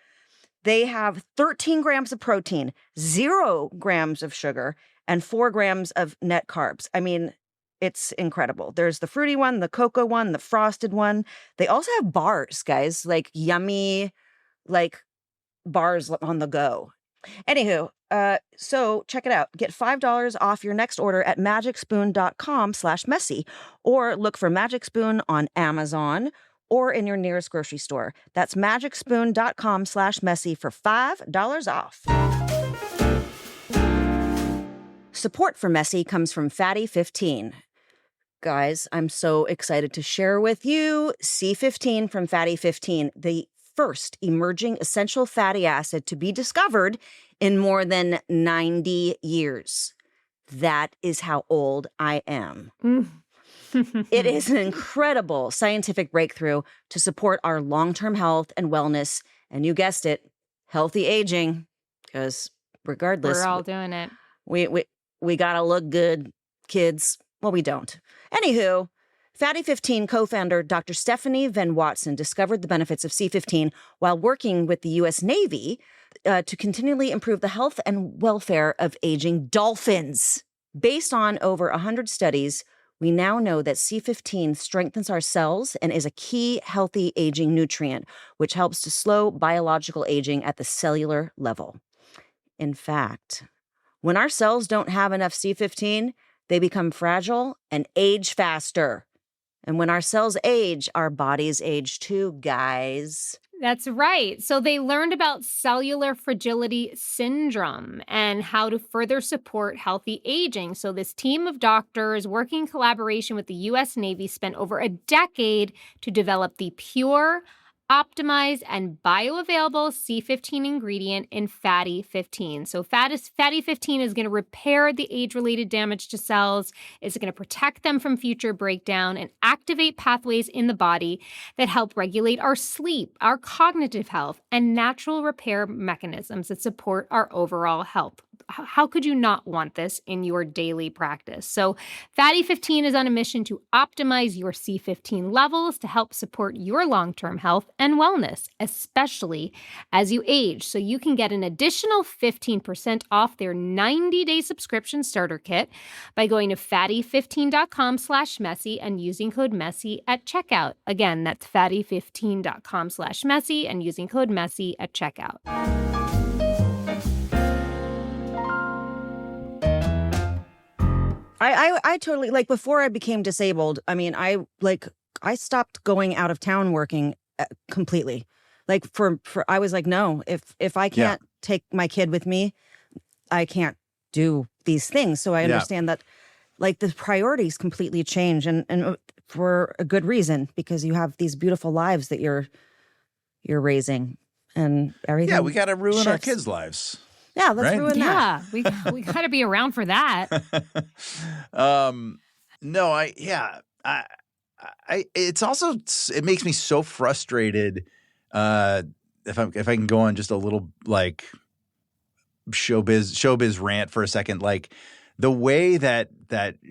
They have 13 grams of protein, 0 grams of sugar, and 4 grams of net carbs. I mean, it's incredible. There's the fruity one, the cocoa one, the frosted one. They also have bars, guys, like yummy, like bars on the go. Anywho, so check it out. Get $5 off your next order at magicspoon.com/messy, or look for Magic Spoon on Amazon or in your nearest grocery store. That's magicspoon.com/messy for $5 off. Support for Messy comes from Fatty 15. Guys, I'm so excited to share with you C15 from Fatty 15, the first emerging essential fatty acid to be discovered in more than 90 years. That is how old I am. It is an incredible scientific breakthrough to support our long-term health and wellness. And you guessed it, healthy aging. Because regardless, we're all doing it. We got to look good, kids. Well, we don't. Anywho, Fatty 15 co-founder Dr. Stephanie Van Watson discovered the benefits of C15 while working with the U.S. Navy to continually improve the health and welfare of aging dolphins. Based on over 100 studies, we now know that C15 strengthens our cells and is a key healthy aging nutrient, which helps to slow biological aging at the cellular level. In fact, when our cells don't have enough C15, they become fragile and age faster. And when our cells age, our bodies age too, guys. That's right. So they learned about cellular fragility syndrome and how to further support healthy aging. So this team of doctors working in collaboration with the U.S. Navy spent over a decade to develop the pure, optimized, and bioavailable C15 ingredient in Fatty 15. So Fatty 15 is going to repair the age-related damage to cells, is going to protect them from future breakdown, and activate pathways in the body that help regulate our sleep, our cognitive health, and natural repair mechanisms that support our overall health. How could you not want this in your daily practice? So Fatty 15 is on a mission to optimize your C15 levels to help support your long-term health and wellness, especially as you age. So you can get an additional 15% off their 90-day subscription starter kit by going to fatty15.com/messy and using code messy at checkout. Again, that's fatty15.com/messy and using code messy at checkout. I totally, like, before I became disabled, I mean, I stopped going out of town working completely. Like I was like, no, if I can't take my kid with me, I can't do these things. So I understand that, like, the priorities completely change, and for a good reason, because you have these beautiful lives that you're raising and everything. Yeah, we got to ruin our shifts. kids' lives. Yeah, let's ruin that. Yeah, we got to be around for that. It's also, it makes me so frustrated. If I can go on just a little like showbiz rant for a second, like the way that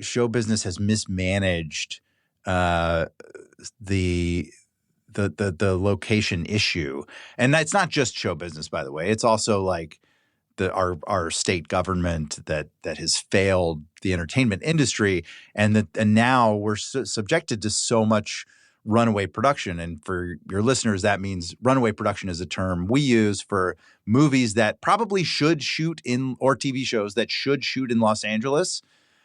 show business has mismanaged the location issue, and that's not just show business, by the way. It's also like our state government that has failed the entertainment industry, and now we're subjected to so much runaway production. And for your listeners, that means runaway production is a term we use for movies that probably should shoot in, or TV shows that should shoot in Los Angeles,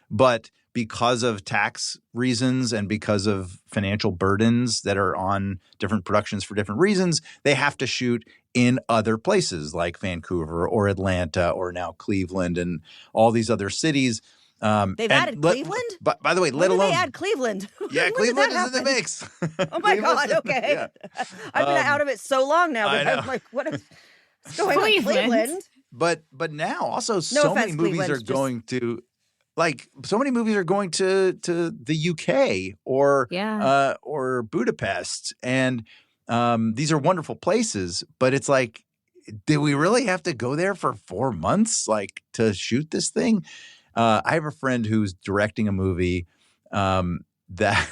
but because of tax reasons and because of financial burdens that are on different productions for different reasons, they have to shoot in other places like Vancouver or Atlanta or now Cleveland and all these other cities. They've added Cleveland? By the way, let alone— they add Cleveland? Yeah, Cleveland is in the mix. Oh my God, okay. Yeah. I've been out of it so long now, but I'm like, what is going on in Cleveland? But now also so many movies are going to— like, so many movies are going to the UK or Budapest, and these are wonderful places. But it's like, did we really have to go there for 4 months, like, to shoot this thing? I have a friend who's directing a movie that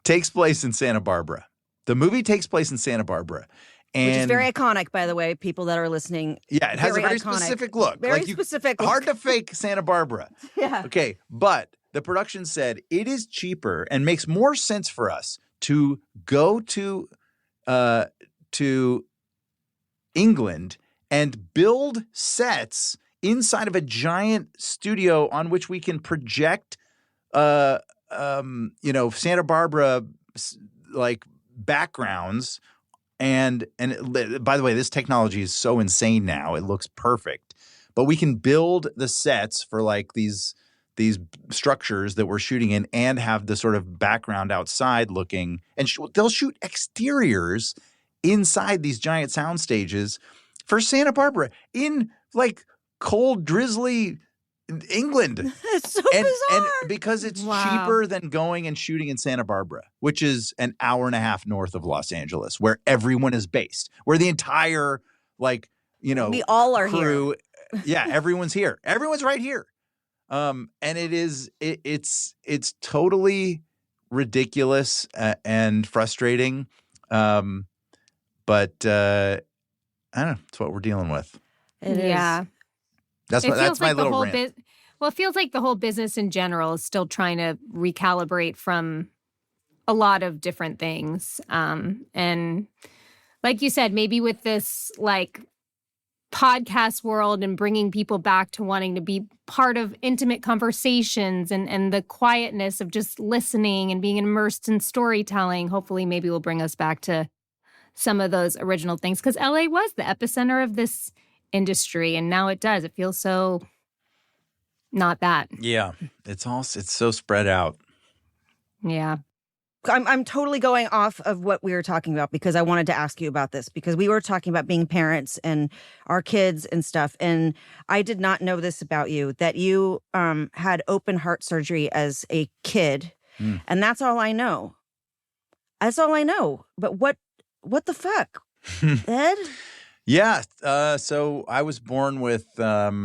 takes place in Santa Barbara. The movie takes place in Santa Barbara. Which is very iconic, by the way, people that are listening. Yeah, it has a very specific look. Very specific look. Hard to fake Santa Barbara. Yeah. Okay, but the production said it is cheaper and makes more sense for us to go to England and build sets inside of a giant studio on which we can project, Santa Barbara like backgrounds. And by the way, this technology is so insane now; it looks perfect. But we can build the sets for like these structures that we're shooting in, and have the sort of background outside looking. And they'll shoot exteriors inside these giant sound stages for Santa Barbara in like cold, drizzly England. It's so bizarre. And because it's cheaper than going and shooting in Santa Barbara, which is an hour and a half north of Los Angeles, where everyone is based, where the entire, like, we all are crew, here. Yeah, everyone's here. Everyone's right here. And it's totally ridiculous and frustrating. But I don't know. It's what we're dealing with. It yeah. is. That's my little rant. Well, it feels like the whole business in general is still trying to recalibrate from a lot of different things. And like you said, maybe with this like podcast world and bringing people back to wanting to be part of intimate conversations and the quietness of just listening and being immersed in storytelling, hopefully maybe will bring us back to some of those original things. Because LA was the epicenter of this industry, and now it does. It feels so not that. Yeah. It's so spread out. Yeah. I'm totally going off of what we were talking about because I wanted to ask you about this because we were talking about being parents and our kids and stuff. And I did not know this about you, that you had open heart surgery as a kid. And that's all I know. That's all I know. But what the fuck, Ed? Yeah. So I was born with a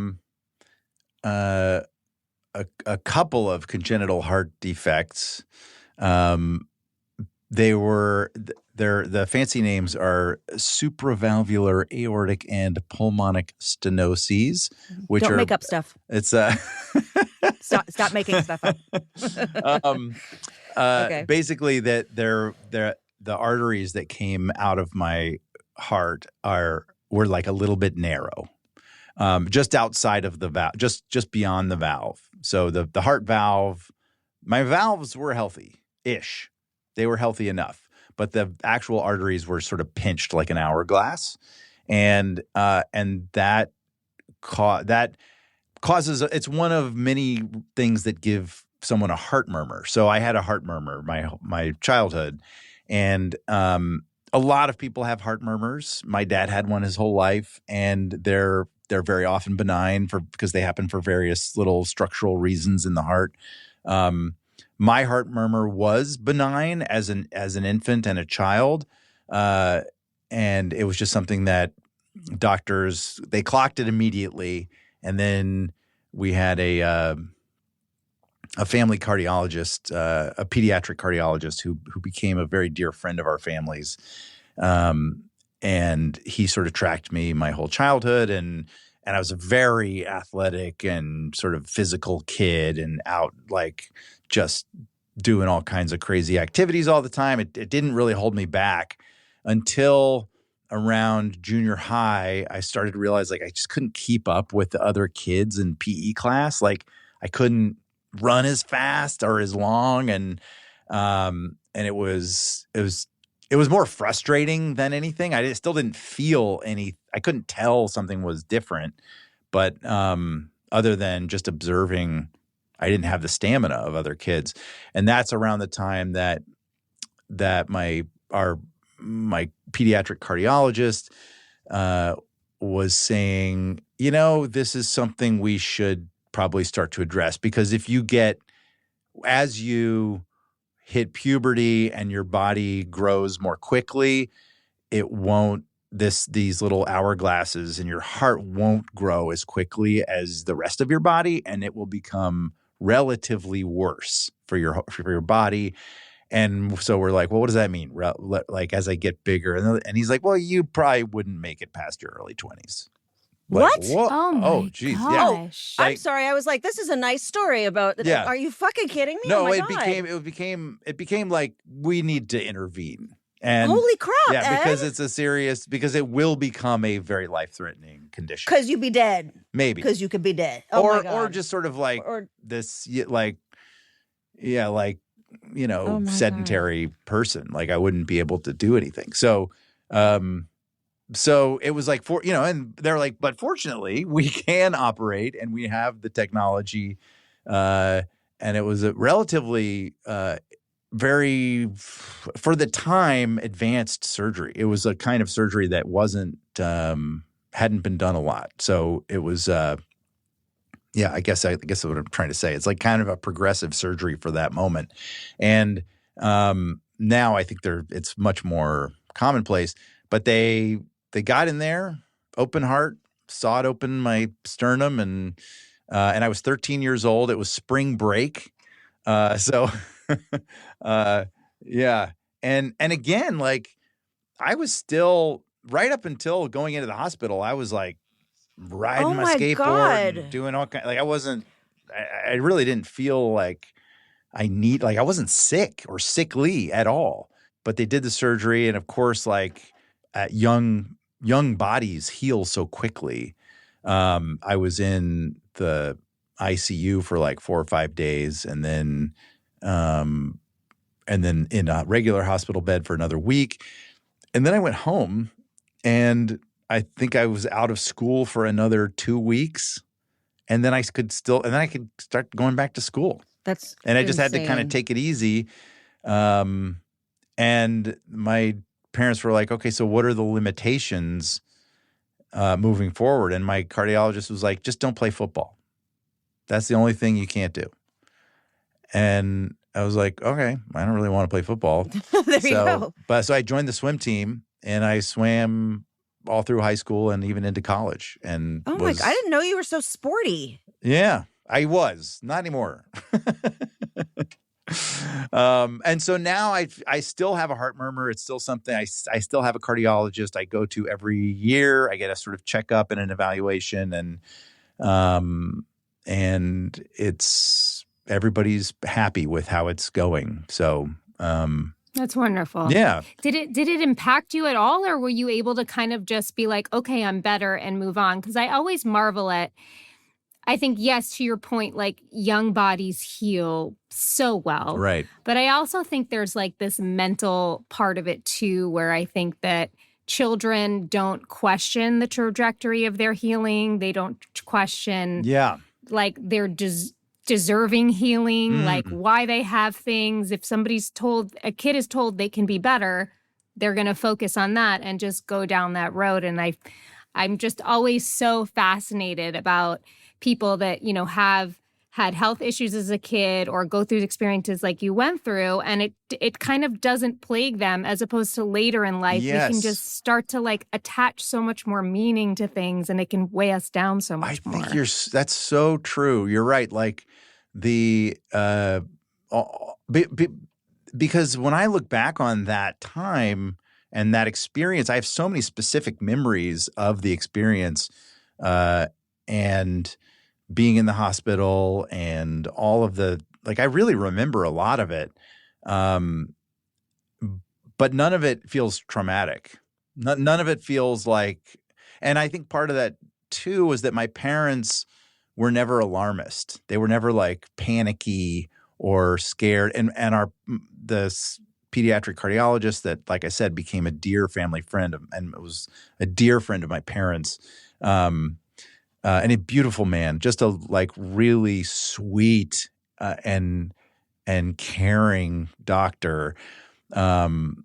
couple of congenital heart defects. The fancy names are supravalvular aortic and pulmonic stenoses, which Don't are make up stuff. It's Stop making stuff up. Okay. Basically that the arteries that came out of my heart were like a little bit narrow. Just outside of the valve, just beyond the valve. So the heart valve, my valves were healthy-ish. They were healthy enough, but the actual arteries were sort of pinched like an hourglass, and that causes. It's one of many things that give someone a heart murmur. So I had a heart murmur my childhood, and a lot of people have heart murmurs. My dad had one his whole life, and they're very often benign because they happen for various little structural reasons in the heart. My heart murmur was benign as an infant and a child, and it was just something that doctors they clocked it immediately, and then we had a family cardiologist, a pediatric cardiologist who became a very dear friend of our family's, and he sort of tracked me my whole childhood, and I was a very athletic and sort of physical kid, and out like just doing all kinds of crazy activities all the time. It didn't really hold me back until around junior high. I started to realize like I just couldn't keep up with the other kids in PE class. Like I couldn't run as fast or as long, and it was more frustrating than anything. I still didn't feel I couldn't tell something was different, but other than just observing, I didn't have the stamina of other kids. And that's around the time that my pediatric cardiologist was saying, this is something we should probably start to address, because as you hit puberty and your body grows more quickly, these little hourglasses in your heart won't grow as quickly as the rest of your body, and it will become relatively worse for your body. And so we're like, well, what does that mean? Like as I get bigger, and he's like, well, you probably wouldn't make it past your early 20s. What? Oh, geez. Yeah. I'm sorry. I was like, this is a nice story about. Yeah. Are you fucking kidding me? No, oh my it God. became like we need to intervene. And holy crap! Yeah, because Ed? because it will become a very life-threatening condition. Because you'd be dead. Maybe. Because you could be dead. Oh my God. Or just sort of like this, like, sedentary person. Like I wouldn't be able to do anything. So, so it was like and they're like, but fortunately we can operate and we have the technology, and it was a relatively very, for the time, advanced surgery. It was a kind of surgery that hadn't been done a lot. So it was, I guess that's what I'm trying to say. It's like kind of a progressive surgery for that moment. And now I think it's much more commonplace. But they got in there, open heart, sawed open my sternum, and I was 13 years old. It was spring break, so Yeah. And again, like I was still right up until going into the hospital, I was like riding Oh my my skateboard and God. doing all kind, like I really didn't feel like I wasn't sick or sickly at all. But they did the surgery, and of course, like young bodies heal so quickly. I was in the ICU for like 4 or 5 days, and then in a regular hospital bed for another week, and then I went home, and I think I was out of school for another 2 weeks, and then I could start going back to school. That's And I just had to kind of insane. take it easy. And my parents were like, okay, so what are the limitations moving forward? And my cardiologist was like, just don't play football. That's the only thing you can't do. And I was like, okay, I don't really want to play football. There you go. So I joined the swim team, and I swam all through high school and even into college. And Oh my God. I didn't know you were so sporty. Yeah, I was. Not anymore. And so now I still have a heart murmur. It's still something I still have a cardiologist I go to every year. I get a sort of checkup and an evaluation, and it's everybody's happy with how it's going. So That's wonderful. yeah. Did it impact you at all, or were you able to kind of just be like, okay, I'm better and move on? Because I always marvel at, I think, yes, to your point, like young bodies heal so well. Right. But I also think there's like this mental part of it too, where I think that children don't question the trajectory of their healing. They don't question like their deserving healing, like why they have things. If a kid is told they can be better, they're going to focus on that and just go down that road. And I'm just always so fascinated about people that, have had health issues as a kid or go through experiences like you went through, and it kind of doesn't plague them, as opposed to later in life. Yes. We can just start to like attach so much more meaning to things, and it can weigh us down so much more. I think that's so true. You're right. Like because when I look back on that time and that experience, I have so many specific memories of the experience, and being in the hospital and all of I really remember a lot of it. But none of it feels traumatic. None of it feels like, and I think part of that too was that my parents were never alarmist. They were never like panicky or scared. And the pediatric cardiologist that, like I said, became a dear family friend and was a dear friend of my parents. And a beautiful man, just a like really sweet and caring doctor, and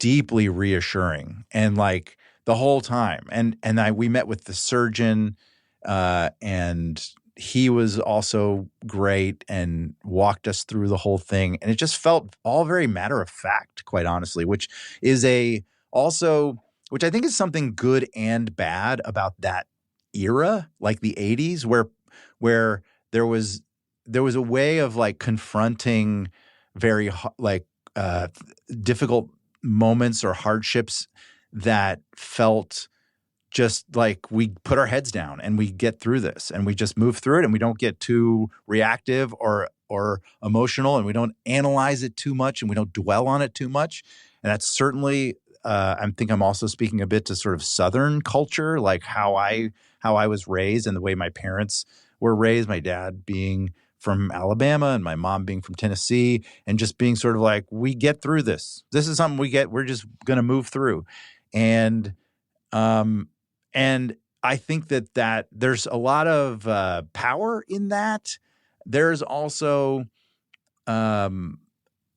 deeply reassuring, and like the whole time. And we met with the surgeon, and he was also great and walked us through the whole thing. And it just felt all very matter of fact, quite honestly, which I think is something good and bad about that era, like the 80s, where there was a way of like confronting very difficult moments or hardships that felt just like we put our heads down and we get through this and we just move through it, and we don't get too reactive or emotional, and we don't analyze it too much, and we don't dwell on it too much. And that's certainly I think I'm also speaking a bit to sort of Southern culture, like how I was raised and the way my parents were raised, my dad being from Alabama and my mom being from Tennessee, and just being sort of like, we get through this. This is something we're just going to move through. And I think that there's a lot of power in that. There's also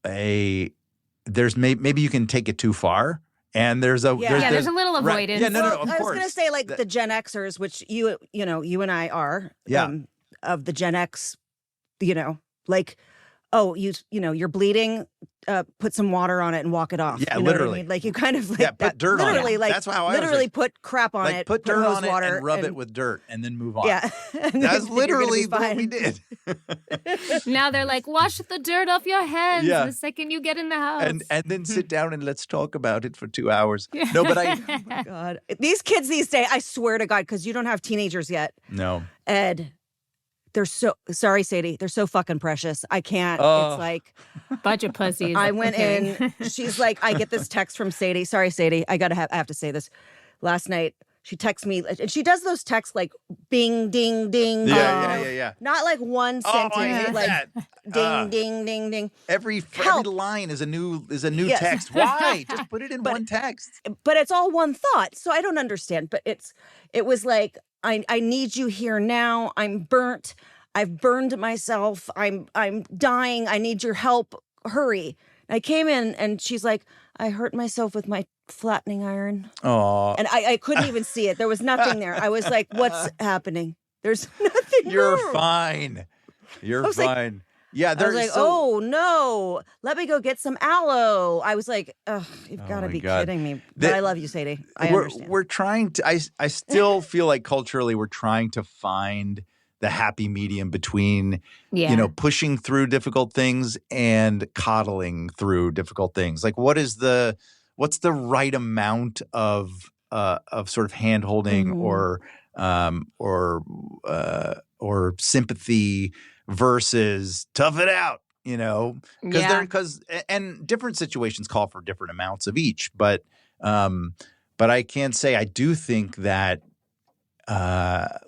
maybe you can take it too far. And there's a there's a little avoidance. Right. Yeah, no, of course. I was going to say, like, the Gen Xers, which you and I are, of the Gen X, like, oh, you're bleeding, put some water on it and walk it off. Yeah, you know literally. What I mean? Like you kind of like Yeah, put dirt on it. literally, like That's how I was literally raised. put crap on like it. put dirt hose on it water and rub it with dirt and then move on. Yeah. And That's then you're gonna be literally what we fine. did. Now they're like, wash the dirt off your hands Yeah. the second you get in the house. And then sit down and let's talk about it for 2 hours. No, but I God, these kids these days, I swear to God, because you don't have teenagers yet, no. Ed. They're so sorry, Sadie. They're so fucking precious. I can't. Oh. It's like Bunch of pussies. I went Okay. in. She's like, I get this text from Sadie. Sorry, Sadie. I have to say this. Last night, she texts me, and she does those texts like bing, ding, ding. Yeah. Not like one Oh, sentence, I hate like that. ding, ding, ding, ding. Every Help. line is a new Yes. text. Why? Just put it in one text. But it's all one thought, so I don't understand. But it was like, I need you here now. I'm burnt. I've burned myself. I'm dying. I need your help. Hurry. I came in and she's like, I hurt myself with my flattening iron. Oh, And I couldn't even see it. There was nothing there. I was like, what's happening? There's nothing. you're wrong. fine. You're I was like- fine. Yeah, I was there's like, oh no, let me go get some aloe. I was like, oh, you've got to my be God. kidding me. But I love you, Sadie. I understand. We're trying to. I still feel like culturally we're trying to find the happy medium between pushing through difficult things and coddling through difficult things. Like what's the right amount of sort of hand holding or sympathy versus tough it out, because and different situations call for different amounts of each. But I can say I do think that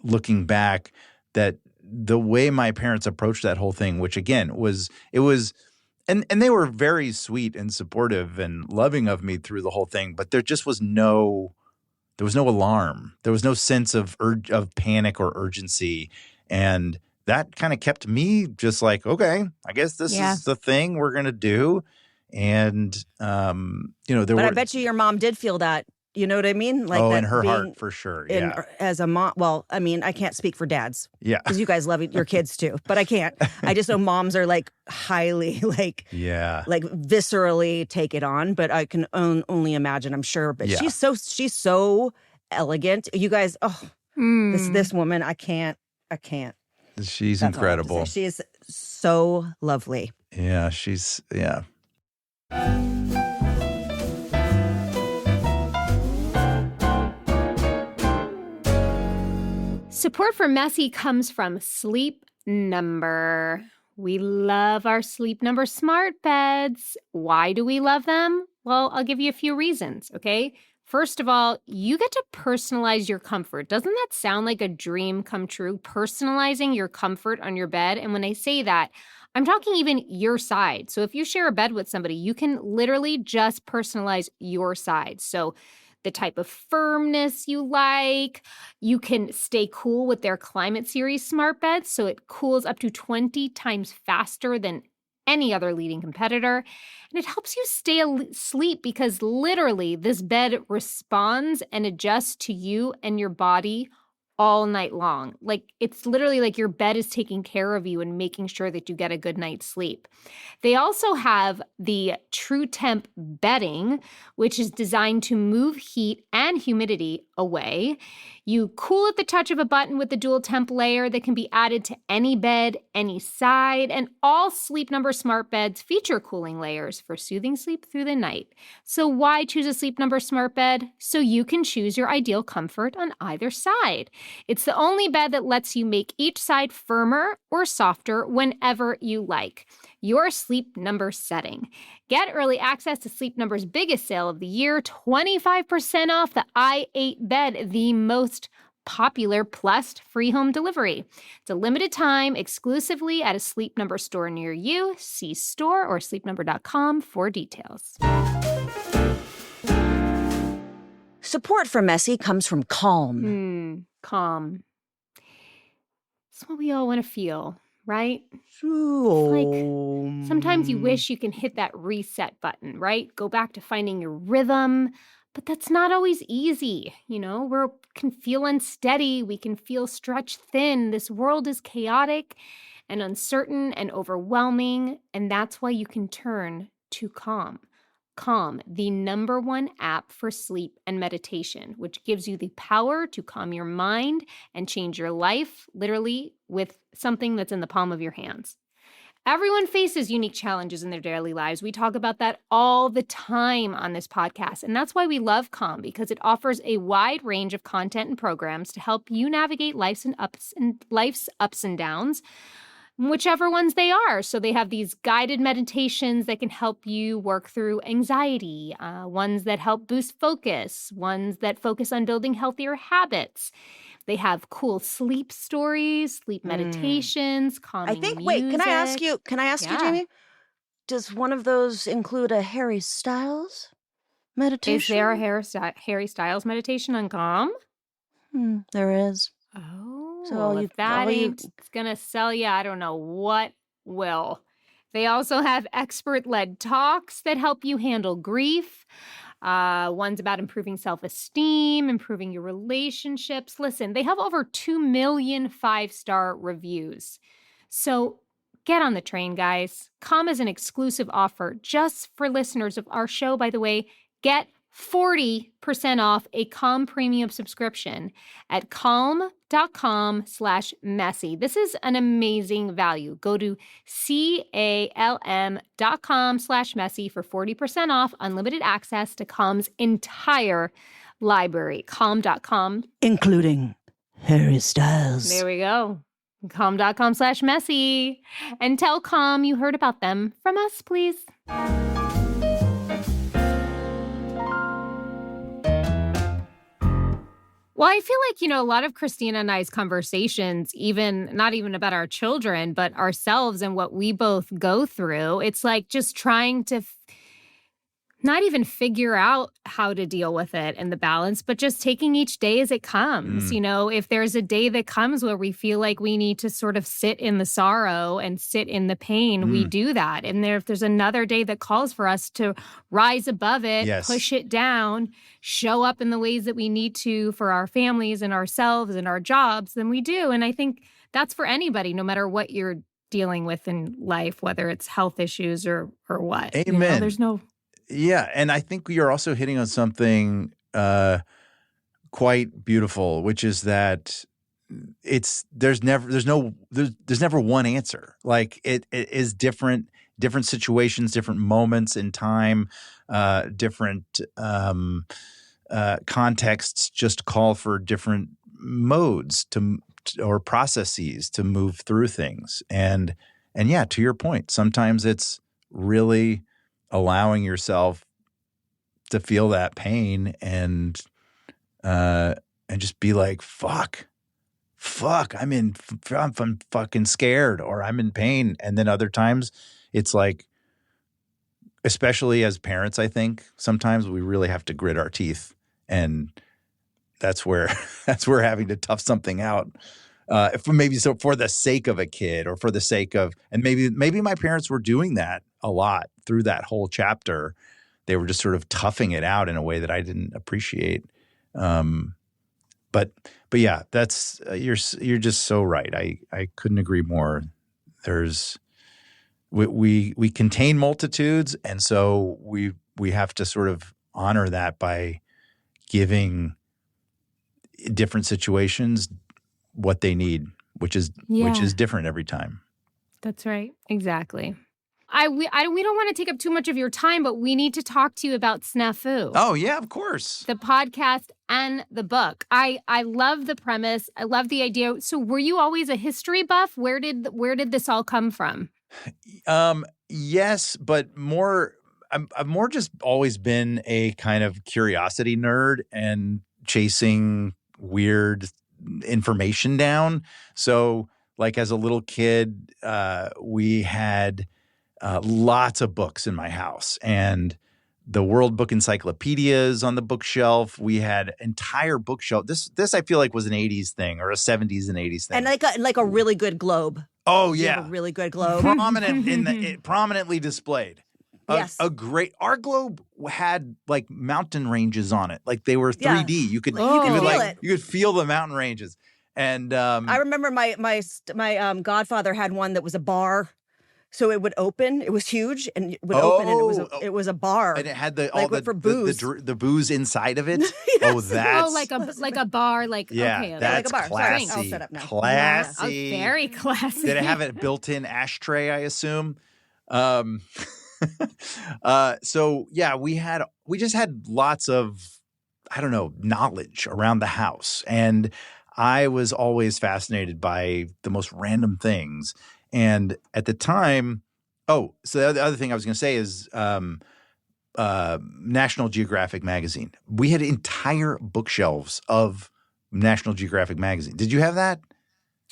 looking back, that the way my parents approached that whole thing, which again was and they were very sweet and supportive and loving of me through the whole thing, but there just was no alarm. There was no sense of panic or urgency. And that kind of kept me just like, okay, I guess this is the thing we're going to do. And, but I bet you your mom did feel that. You know what I mean? Like that in her being heart, for sure. Yeah. As a mom, well, I mean, I can't speak for dads. Yeah. Because you guys love your kids too, but I can't. I just know moms are like highly like viscerally take it on, but I can only imagine, I'm sure. But she's so elegant. You guys, this woman, I can't. She's That's incredible. She is so lovely. Yeah, Support for Messy comes from Sleep Number. We love our Sleep Number smart beds. Why do we love them? Well, I'll give you a few reasons, okay? First of all, you get to personalize your comfort. Doesn't that sound like a dream come true? Personalizing your comfort on your bed. And when I say that, I'm talking even your side. So if you share a bed with somebody, you can literally just personalize your side. So the type of firmness you like. You can stay cool with their Climate Series smart beds, so it cools up to 20 times faster than any other leading competitor. And it helps you stay asleep because literally this bed responds and adjusts to you and your body all night long. Like it's literally like your bed is taking care of you and making sure that you get a good night's sleep. They also have the True Temp bedding, which is designed to move heat and humidity away. You cool at the touch of a button with the dual temp layer that can be added to any bed, any side, and all Sleep Number smart beds feature cooling layers for soothing sleep through the night. So why choose a Sleep Number smart bed? So you can choose your ideal comfort on either side. It's the only bed that lets you make each side firmer or softer whenever you like. Your Sleep Number setting. Get early access to Sleep Number's biggest sale of the year, 25% off the i8 bed, the most popular plus free home delivery. It's a limited time exclusively at a Sleep Number store near you. See store or sleepnumber.com for details. Support for Messy comes from Calm. Calm. It's what we all want to feel, right? Sure. Like sometimes you wish you can hit that reset button, right? Go back to finding your rhythm, but that's not always easy. We can feel unsteady. We can feel stretched thin. This world is chaotic. and uncertain and overwhelming. And that's why you can turn to Calm. Calm, the #1 app for sleep and meditation, which gives you the power to calm your mind and change your life, literally with something that's in the palm of your hands. Everyone faces unique challenges in their daily lives. We talk about that all the time on this podcast. And that's why we love Calm, because it offers a wide range of content and programs to help you navigate life's ups and downs, whichever ones they are. So they have these guided meditations that can help you work through anxiety, ones that help boost focus, ones that focus on building healthier habits. They have cool sleep stories, sleep meditations, calming music. Wait, can I ask you, Yeah. Jamie? Does one of those include a Harry Styles meditation? Is there a Harry Styles meditation on Calm? There is. Oh, So if that ain't gonna sell you, I don't know what will. They also have expert-led talks that help you handle grief. One's about improving self-esteem, improving your relationships. Listen, they have over 2 million 5-star reviews. So get on the train, guys. Calm is an exclusive offer just for listeners of our show, by the way. Get 40% off a Calm premium subscription at calm.com/messy. This is an amazing value. Go to calm.com/messy for 40% off unlimited access to Calm's entire library. Calm.com. Including Harry Styles. There we go. Calm.com/messy. And tell Calm you heard about them from us, please. Well, I feel like, a lot of Christina and I's conversations, not even about our children, but ourselves and what we both go through, it's like just trying to not even figure out how to deal with it and the balance, but just taking each day as it comes. If there's a day that comes where we feel like we need to sort of sit in the sorrow and sit in the pain, we do that. And if there's another day that calls for us to rise above it, push it down, show up in the ways that we need to for our families and ourselves and our jobs, then we do. And I think that's for anybody, no matter what you're dealing with in life, whether it's health issues or what. Amen. There's no... Yeah, and I think you're also hitting on something quite beautiful, which is that there's never one answer. Like it is different situations, different moments in time, different contexts just call for different modes or processes to move through things. And yeah, to your point, sometimes it's really allowing yourself to feel that pain and just be like, fuck, I'm fucking scared or I'm in pain. And then other times it's like, especially as parents, I think sometimes we really have to grit our teeth, and that's where having to tough something out. For the sake of a kid or for the sake of, and maybe my parents were doing that a lot through that whole chapter. They were just sort of toughing it out in a way that I didn't appreciate. But yeah, that's you're just so right. I couldn't agree more. We contain multitudes, and so we have to sort of honor that by giving different situations what they need, which is different every time. That's right. Exactly. We don't want to take up too much of your time, but we need to talk to you about Snafu. Oh, yeah, of course. The podcast and the book. I love the premise. I love the idea. So were you always a history buff? Where did this all come from? Yes, but I've more just always been a kind of curiosity nerd and chasing weird information down. So like as a little kid, we had lots of books in my house, and the World Book Encyclopedias on the bookshelf. We had entire bookshelf. This I feel like was an 80s thing or a 70s and 80s thing. And like a really good globe. Oh yeah, a really good globe. Prominently displayed. Yes. Our globe had like mountain ranges on it. Like they were 3D. Yeah. You could feel it. You could feel the mountain ranges. And I remember my godfather had one that was a bar. So it would open. It was huge, and it would open, and it was a bar, and it had all for booze. the booze inside of it. Yes. Oh, that's like a bar, like yeah, okay, that's like a bar. classy. Sorry, I'll set up now. Classy, very classy. Did it have a built-in ashtray? I assume. So yeah, we just had lots of, I don't know, knowledge around the house, and I was always fascinated by the most random things. And at the time, so the other thing I was going to say is National Geographic magazine. We had entire bookshelves of National Geographic magazine. Did you have that?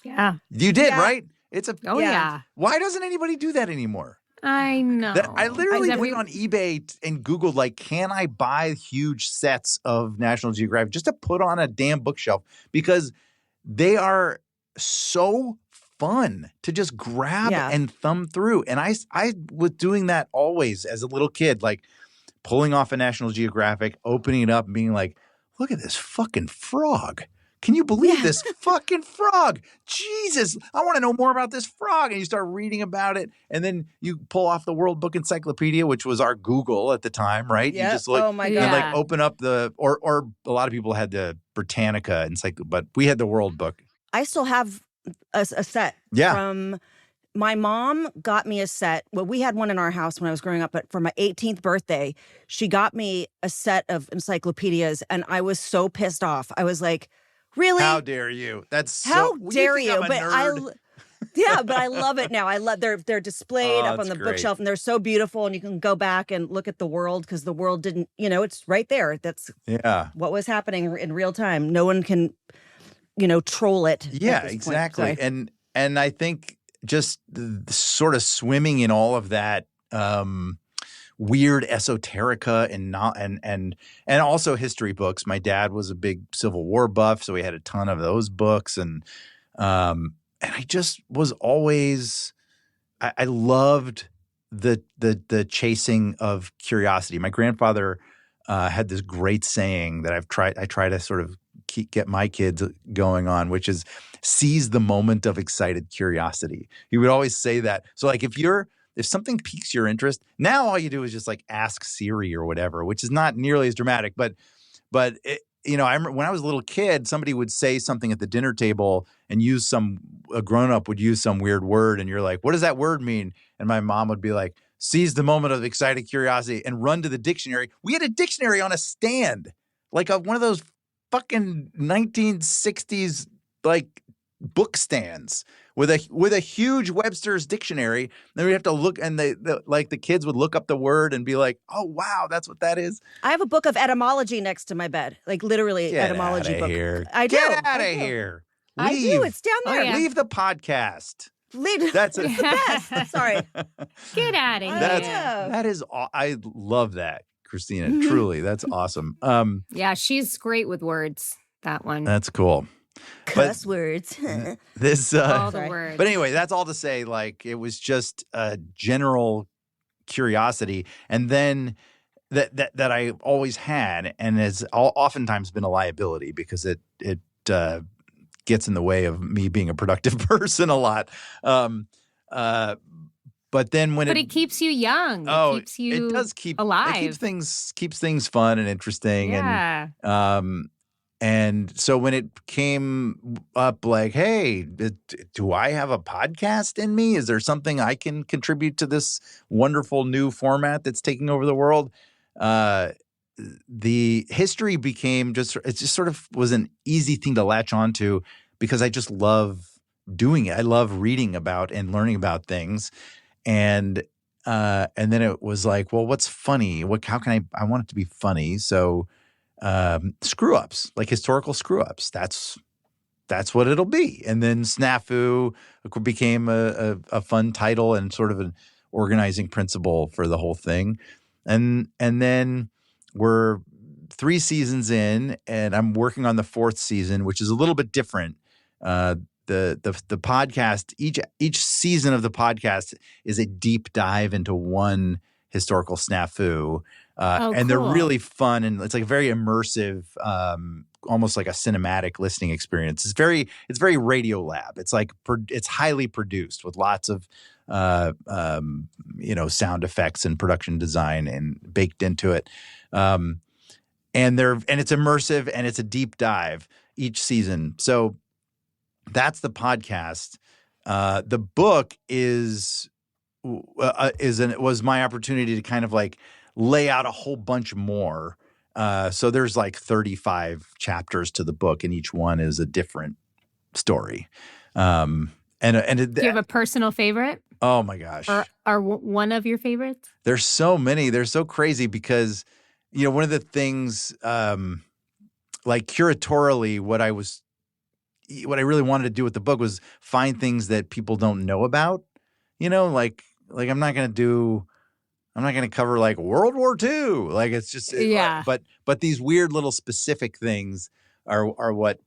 Yeah. You did, Yeah. right? It's a yeah. Why doesn't anybody do that anymore? I know. I literally went on eBay and Googled, like, can I buy huge sets of National Geographic just to put on a damn bookshelf? Because they are so fun to just grab and thumb through. And I was doing that always as a little kid, like pulling off a National Geographic, opening it up and being like, look at this fucking frog. Can you believe this fucking frog? Jesus, I want to know more about this frog. And you start reading about it. And then you pull off the World Book Encyclopedia, which was our Google at the time, right? Yep. You just look, oh my God. and like open up or a lot of people had the Britannica encyclopedia, but we had the World Book. I still have a set from my mom got me a set. Well, we had one in our house when I was growing up, but for my 18th birthday, she got me a set of encyclopedias, and I was so pissed off. I was like, really? How dare you? How dare you? But I love it now. I love they're displayed up on the bookshelf, and they're so beautiful, and you can go back and look at the world because the world didn't, it's right there. That's what was happening in real time. No one can troll it. Yeah, exactly. And I think just sort of swimming in all of that weird esoterica and also history books. My dad was a big Civil War buff, so we had a ton of those books, and I just was always I loved the chasing of curiosity. My grandfather had this great saying that I try to sort of get my kids going on, which is seize the moment of excited curiosity. He would always say that. So like if something piques your interest, now all you do is just like ask Siri or whatever, which is not nearly as dramatic. But it, I remember when I was a little kid, somebody would say something at the dinner table and a grown-up would use some weird word, and you're like, what does that word mean? And my mom would be like, seize the moment of excited curiosity, and run to the dictionary. We had a dictionary on a stand, like one of those fucking 1960s like book stands with a huge Webster's dictionary. Then we have to look, and the kids would look up the word and be like, "Oh wow, that's what that is." I have a book of etymology next to my bed, like literally etymology book. Here. I do. Get out of here. Leave. I do. It's down there. Leave the podcast. That's the best. Sorry. Get out of here. That is. I love that, Christina. Truly, that's awesome. Yeah, she's great with words. That one. That's cool. Cuss words. This all the words. But anyway, that's all to say, like, it was just a general curiosity, and then that I always had, and has oftentimes been a liability because it gets in the way of me being a productive person a lot. But then when it keeps you young. It keeps you it does keep alive. It keeps things fun and interesting. Yeah. And so when it came up like, hey, do I have a podcast in me? Is there something I can contribute to this wonderful new format that's taking over the world? The history became it just sort of was an easy thing to latch onto because I just love doing it. I love reading about and learning about things. And then it was like, well, what's funny? How can I want it to be funny. So screw ups, like historical screw ups. That's what it'll be. And then Snafu became a fun title and sort of an organizing principle for the whole thing. And then we're 3 seasons in, and I'm working on the 4th season, which is a little bit different. The podcast, each season of the podcast is a deep dive into one historical snafu. And they're really fun, and it's like a very immersive almost like a cinematic listening experience. It's very Radio Lab. It's like it's highly produced with lots of sound effects and production design and baked into it. And it's immersive and it's a deep dive each season. So that's the podcast. The book was my opportunity to kind of like lay out a whole bunch more. So there's like 35 chapters to the book, and each one is a different story. Do you have a personal favorite? Oh my gosh. Or one of your favorites? There's so many. They're so crazy because, one of the things, like curatorially, what I really wanted to do with the book was find things that people don't know about, like I'm not going to cover like World War II. Like it's just, but these weird little specific things are what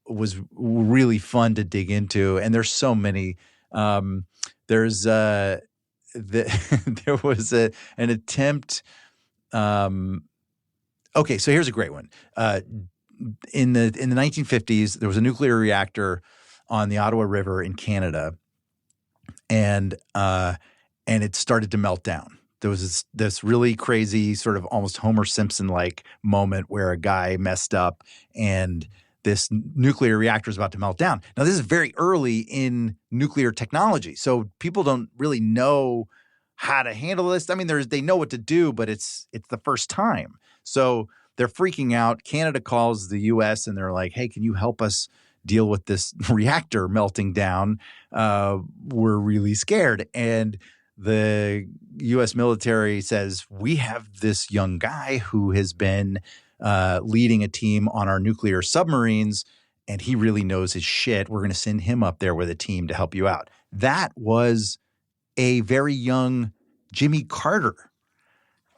was really fun to dig into. And there's so many. There was an attempt. Okay, so here's a great one. In the 1950s, there was a nuclear reactor on the Ottawa River in Canada, and it started to melt down. There was this really crazy sort of almost Homer Simpson-like moment where a guy messed up and this nuclear reactor is about to melt down. Now, this is very early in nuclear technology, so people don't really know how to handle this. I mean, they know what to do, but it's the first time. So they're freaking out. Canada calls the U.S. and they're like, hey, can you help us deal with this reactor melting down? We're really scared. And the U.S. military says, we have this young guy who has been leading a team on our nuclear submarines, and he really knows his shit. We're going to send him up there with a team to help you out. That was a very young Jimmy Carter.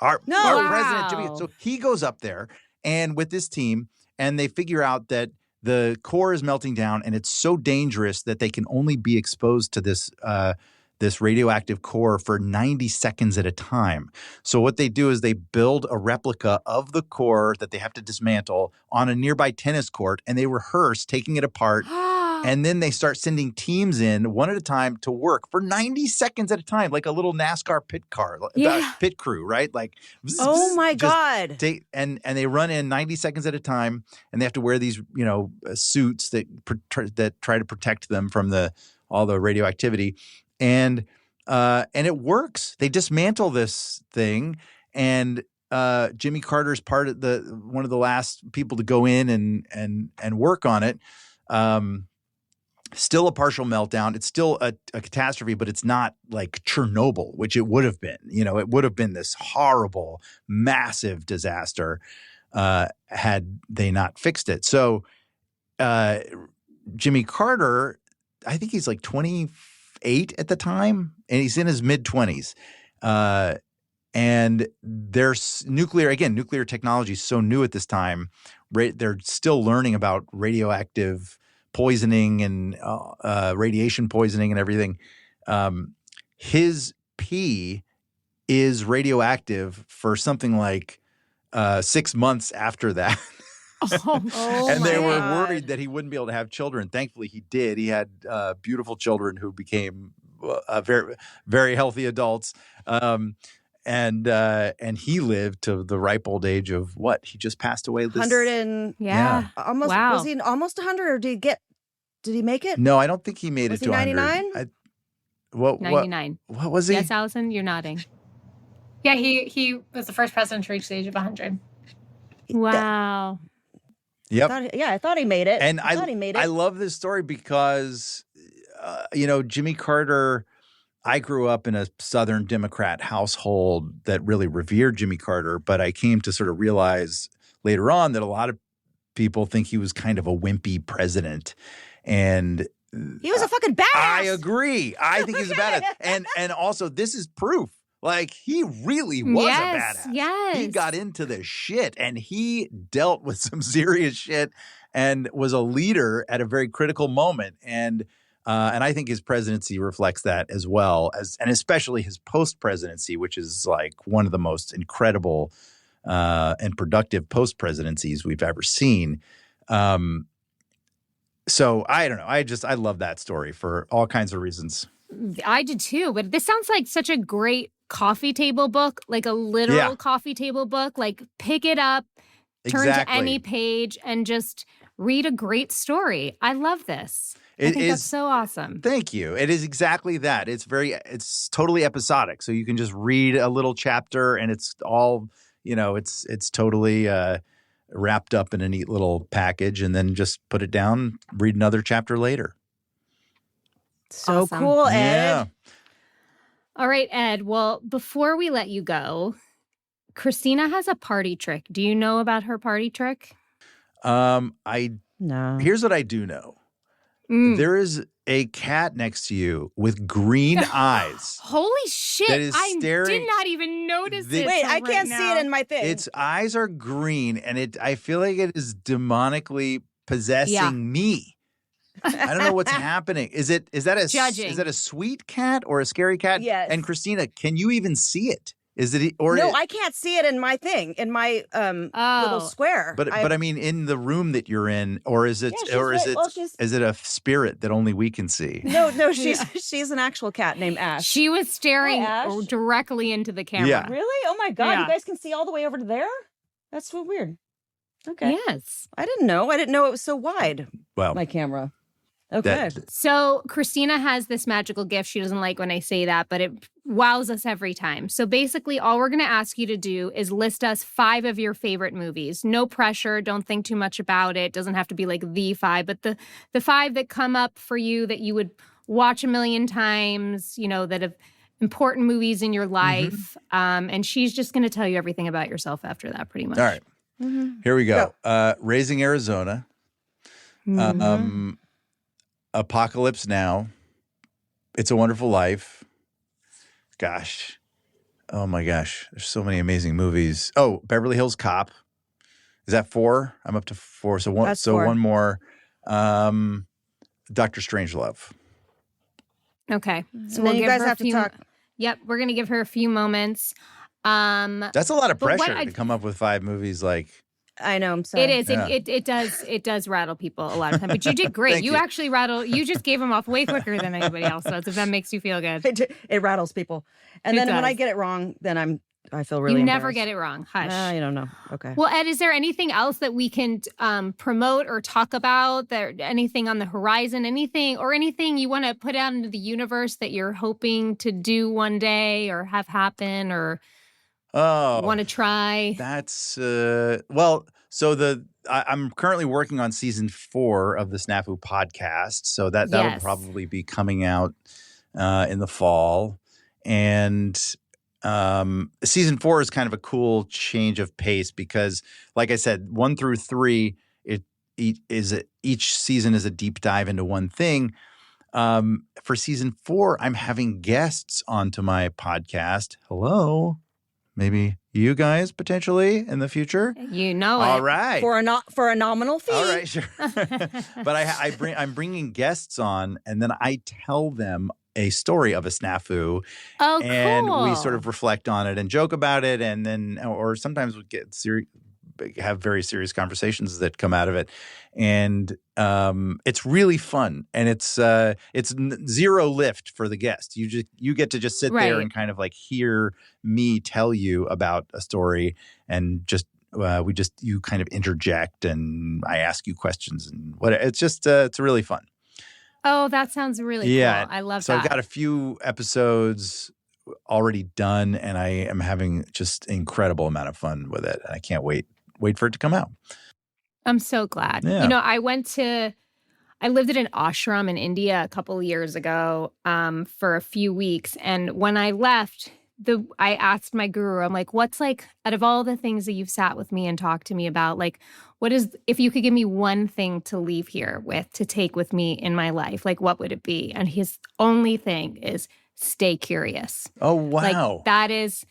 Our president, Jimmy. So he goes up there and with this team, and they figure out that the core is melting down, and it's so dangerous that they can only be exposed to this radioactive core for 90 seconds at a time. So what they do is they build a replica of the core that they have to dismantle on a nearby tennis court, and they rehearse taking it apart. And then they start sending teams in one at a time to work for 90 seconds at a time, like a little NASCAR pit crew, right? Like, oh my God. And they run in 90 seconds at a time, and they have to wear these, suits that try to protect them from all the radioactivity. And it works. They dismantle this thing, and Jimmy Carter's one of the last people to go in and work on it. Still a partial meltdown. It's still a catastrophe, but it's not like Chernobyl, which it would have been. It would have been this horrible, massive disaster had they not fixed it. So Jimmy Carter, I think he's like 28 at the time, and he's in his mid-20s. And there's nuclear technology is so new at this time. They're still learning about radioactive poisoning and radiation poisoning and everything. His pee is radioactive for something like 6 months after that. And they were worried that he wouldn't be able to have children. Thankfully, he did. He had beautiful children who became very, very healthy adults. And he lived to the ripe old age of what? He just passed away. 100 and almost. Wow. Was he almost 100, or did he make it? No, I don't think he made it to 99. 99. What was he? Yes, Allison, you're nodding. Yeah, he was the first president to reach the age of 100. Wow. Yep. I thought he made it. And I love this story because, Jimmy Carter. I grew up in a Southern Democrat household that really revered Jimmy Carter, but I came to sort of realize later on that a lot of people think he was kind of a wimpy president. And he was a fucking badass. I agree. I think he's a badass. And also this is proof. Like, he really was a badass. Yes. He got into the shit, and he dealt with some serious shit and was a leader at a very critical moment. And I think his presidency reflects that as well, and especially his post-presidency, which is like one of the most incredible and productive post-presidencies we've ever seen. So I don't know. I love that story for all kinds of reasons. I did too, but this sounds like such a great coffee table book, like a literal coffee table book. Like pick it up, turn to any page, and just read a great story. I love this. I think that's so awesome. Thank you. It is exactly that. It's totally episodic. So you can just read a little chapter and it's all, it's totally wrapped up in a neat little package, and then just put it down, read another chapter later. So cool, Ed. Yeah. All right, Ed. Well, before we let you go, Christina has a party trick. Do you know about her party trick? No. Here's what I do know. There is a cat next to you with green eyes. Holy shit. I did not even notice it. Wait, I can't see it in my thing. Its eyes are green, and I feel like it is demonically possessing me. I don't know what's happening. Is that a sweet cat or a scary cat? Yes. And Christina, can you even see it? Is it or no? I can't see it in my thing, in my little square. But I mean, in the room that you're in, or is it is it a spirit that only we can see? No, she's an actual cat named Ash. She was staring directly into the camera. Yeah. Really? Oh my God! You guys can see all the way over to there. That's so weird. Okay. Yes. I didn't know it was so wide. Well, my camera. Okay. So Christina has this magical gift. She doesn't like when I say that, but it wows us every time. So basically, all we're going to ask you to do is list us 5 of your favorite movies. No pressure. Don't think too much about it. Doesn't have to be like the 5, but the 5 that come up for you that you would watch a million times, that have important movies in your life. And she's just going to tell you everything about yourself after that, pretty much. All right. Here we go. Raising Arizona. Apocalypse Now. It's a Wonderful Life. Gosh. Oh my gosh. There's so many amazing movies. Oh, Beverly Hills Cop. Is that 4? I'm up to 4. So one. That's 4. One more. Dr. Strangelove. Okay. So you guys have to talk. Yep. We're going to give her a few moments. That's a lot of pressure to come up with 5 movies like. I know. I'm sorry. It is. Yeah. It does rattle people a lot of time. But you did great. you actually You just gave them off way quicker than anybody else does. If that makes you feel good. It rattles people. And then when I get it wrong, then I feel really. You never get it wrong. Hush. I don't know. Okay. Well, Ed, is there anything else that we can promote or talk about? Anything on the horizon? Anything you want to put out into the universe that you're hoping to do one day or have happen or? Want to try? That's so I'm currently working on season 4 of the Snafu podcast, so that'll probably be coming out in the fall. And season 4 is kind of a cool change of pace because, like I said, 1 through 3, each season is a deep dive into one thing. For season 4, I'm having guests onto my podcast. Hello. Maybe you guys potentially in the future. All right. For a nominal fee. All right, sure. But I'm bringing guests on, and then I tell them a story of a snafu. Oh, and cool. we sort of reflect on it and joke about it, and then or sometimes we have very serious conversations that come out of it, and it's really fun, and it's zero lift for the guest. You get to just sit there and kind of like hear me tell you about a story, and just you kind of interject, and I ask you questions, and it's really fun. Oh, that sounds really cool. I love that. So I've got a few episodes already done, and I am having just incredible amount of fun with it, and I can't wait for it to come out. I'm so glad. Yeah. I lived at an ashram in India a couple of years ago for a few weeks. And when I left, I asked my guru, I'm like, what's like, out of all the things that you've sat with me and talked to me about, like, if you could give me one thing to leave here with, to take with me in my life, like, what would it be? And his only thing is stay curious. Oh, wow. Like, that is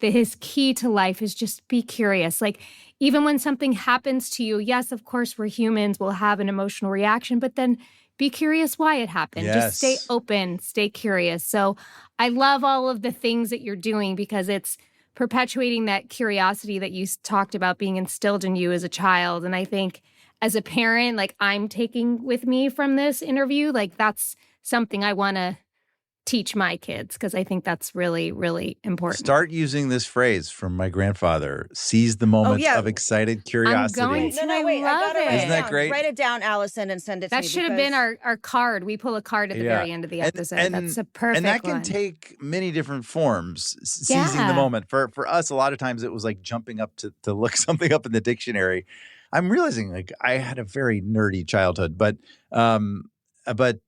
his key to life, is just be curious. Like, even when something happens to you, yes, of course, we're humans, we'll have an emotional reaction, but then be curious why it happened. Yes. Just stay open, stay curious. So I love all of the things that you're doing because it's perpetuating that curiosity that you talked about being instilled in you as a child. And I think as a parent, like I'm taking with me from this interview, like that's something I want to teach my kids because I think that's really, really important. Start using this phrase from my grandfather: "Seize the moment of excited curiosity." I'm going to. I love it. Isn't that great? Write it down, Allison, and send it to me. That should have been our card. We pull a card at the very end of the episode. That's a perfect And that can one. take many different forms. Seizing the moment. For us, a lot of times it was like jumping up to look something up in the dictionary. I'm realizing like I had a very nerdy childhood, but it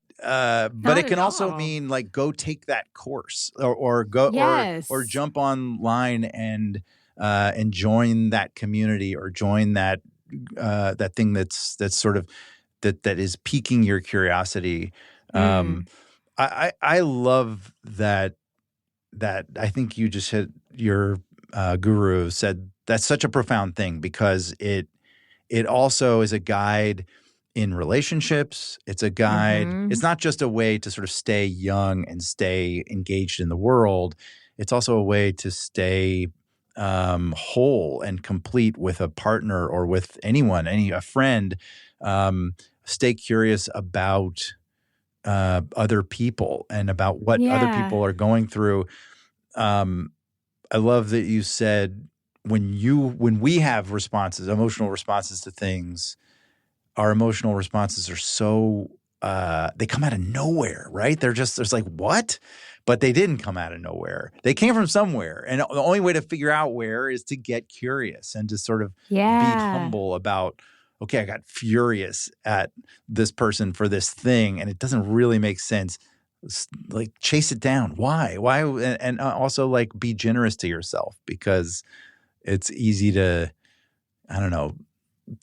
can also mean like go take that course or go or jump online and join that community or join that thing that's sort of that is piquing your curiosity. I love that I think you just hit your guru said that's such a profound thing because it also is a guide in relationships. It's a guide. It's not just a way to sort of stay young and stay engaged in the world. It's also a way to stay whole and complete with a partner or with anyone, a friend. Stay curious about other people and about what other people are going through. I love that you said when we have responses, emotional responses to things, our emotional responses are so they come out of nowhere, right? There's like, what? But they didn't come out of nowhere. They came from somewhere. And the only way to figure out where is to get curious and to sort of be humble about, okay, I got furious at this person for this thing and it doesn't really make sense. Like chase it down. Why? And also like be generous to yourself because it's easy to, I don't know,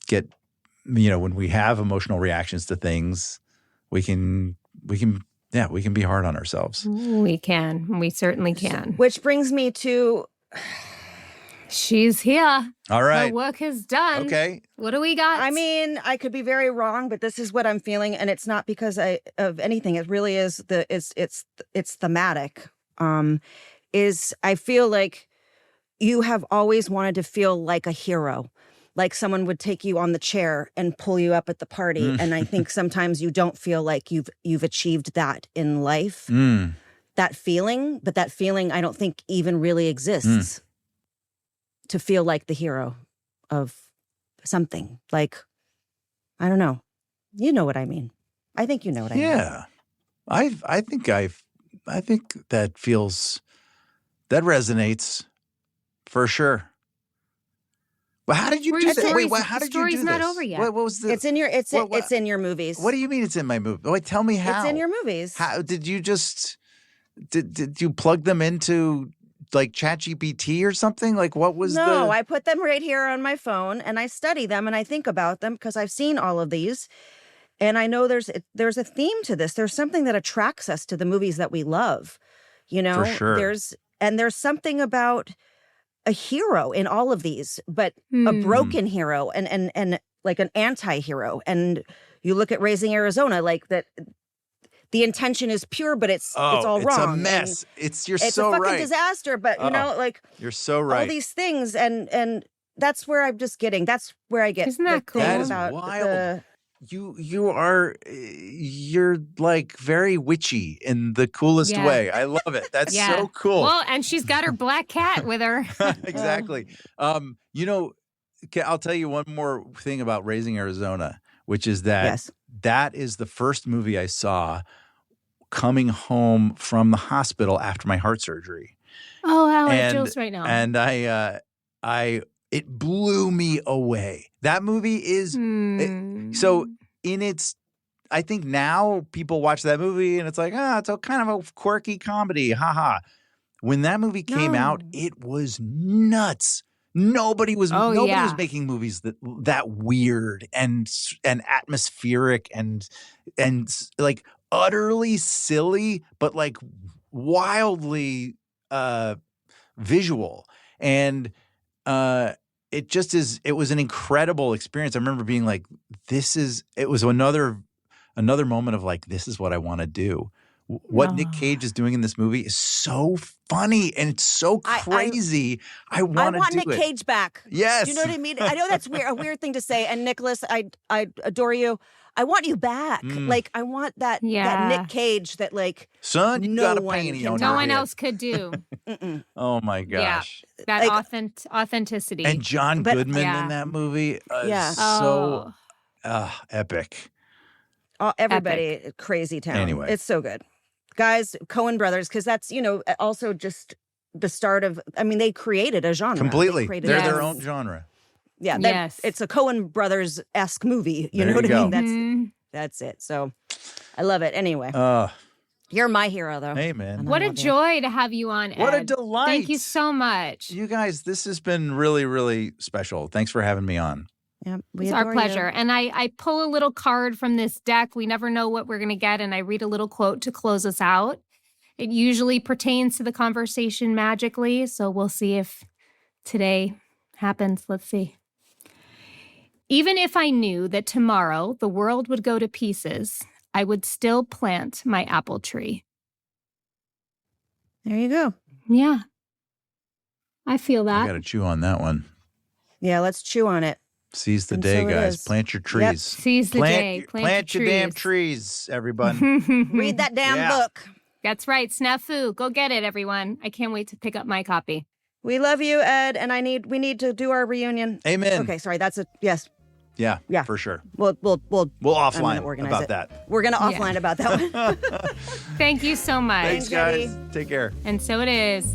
get, when we have emotional reactions to things, we can be hard on ourselves. We can. We certainly can. Which brings me to... She's here. All right. Her work is done. Okay. What do we got? I mean, I could be very wrong, but this is what I'm feeling, and it's not because of anything. It really is it's thematic. I feel like you have always wanted to feel like a hero. Like someone would take you on the chair and pull you up at the party. And I think sometimes you don't feel like you've achieved that in life. That feeling, but that feeling I don't think even really exists. To feel like the hero of something. Like, I don't know. You know what I mean. I think you know what I mean. Yeah. I think that resonates for sure. Well, how did you do that? Wait, how did you do this? The story's not over yet. What was the? It's in your movies. What do you mean it's in my movie? Wait, tell me how. It's in your movies. How did you did you plug them into like ChatGPT or something? Like what was No, I put them right here on my phone and I study them and I think about them because I've seen all of these. And I know there's a theme to this. There's something that attracts us to the movies that we love. For sure. There's something about a hero in all of these, but a broken hero and like an anti-hero. And you look at Raising Arizona, like that the intention is pure, but it's all wrong. It's a mess. You're it's so a fucking right. disaster, but like you're so right. All these things and that's where I'm just getting. That's where I get. Isn't that cool? That is wild. You're like very witchy in the coolest way. I love it. That's so cool. Well, and she's got her black cat with her. Exactly. I'll tell you one more thing about Raising Arizona, which is that that is the first movie I saw coming home from the hospital after my heart surgery. Oh, how it feels right now. And it blew me away. That movie is I think now people watch that movie and it's like, it's a kind of a quirky comedy. Haha. When that movie came out, it was nuts. Nobody was making movies that weird and atmospheric and like utterly silly, but like wildly visual. And it was an incredible experience. I remember being like, it was another moment of like, this is what I want to do what Nick Cage is doing in this movie is so funny and it's so crazy. I want Nick Cage back. Yes. Do you know what I mean? I know that's a weird thing to say. And Nicholas, I adore you. I want you back. Like, I want that Nick Cage that, like, son, you got a panty on no one else could do. Oh my gosh. Yeah, that like, authenticity. And John Goodman in that movie is so epic. Oh, everybody, crazy town. Anyway. It's so good. Guys, Coen brothers, because that's, also just the start of, I mean, they created a genre. Completely. They're their own genre. Yeah, it's a Coen brothers-esque movie. You know what I mean? That's it. So I love it. Anyway, you're my hero, though. Hey, man. What a joy to have you on, Ed. What a delight. Thank you so much. You guys, this has been really, really special. Thanks for having me on. Yeah, it's our pleasure. And I pull a little card from this deck. We never know what we're going to get. And I read a little quote to close us out. It usually pertains to the conversation magically. So we'll see if today happens. Let's see. Even if I knew that tomorrow the world would go to pieces, I would still plant my apple tree. There you go. Yeah. I feel that. I got to chew on that one. Yeah, let's chew on it. Seize the day, guys. Plant your trees. Yep. Seize the day. Plant your damn trees, everyone. Read that damn book. That's right. Snafu. Go get it, everyone. I can't wait to pick up my copy. We love you, Ed, and we need to do our reunion. Amen. Okay, sorry. That's yes. Yeah, for sure. We'll offline about that. We're gonna offline about that one. Thank you so much. Thanks, guys. Take care. And so it is.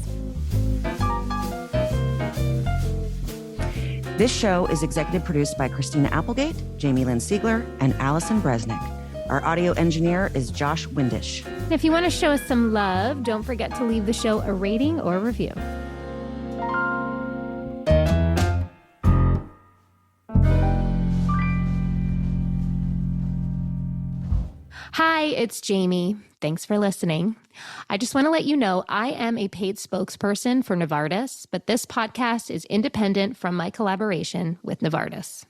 This show is executive produced by Christina Applegate, Jamie-Lynn Sigler, and Allison Bresnick. Our audio engineer is Josh Windisch. And if you want to show us some love, don't forget to leave the show a rating or review. Hi, it's Jamie. Thanks for listening. I just want to let you know I am a paid spokesperson for Novartis, but this podcast is independent from my collaboration with Novartis.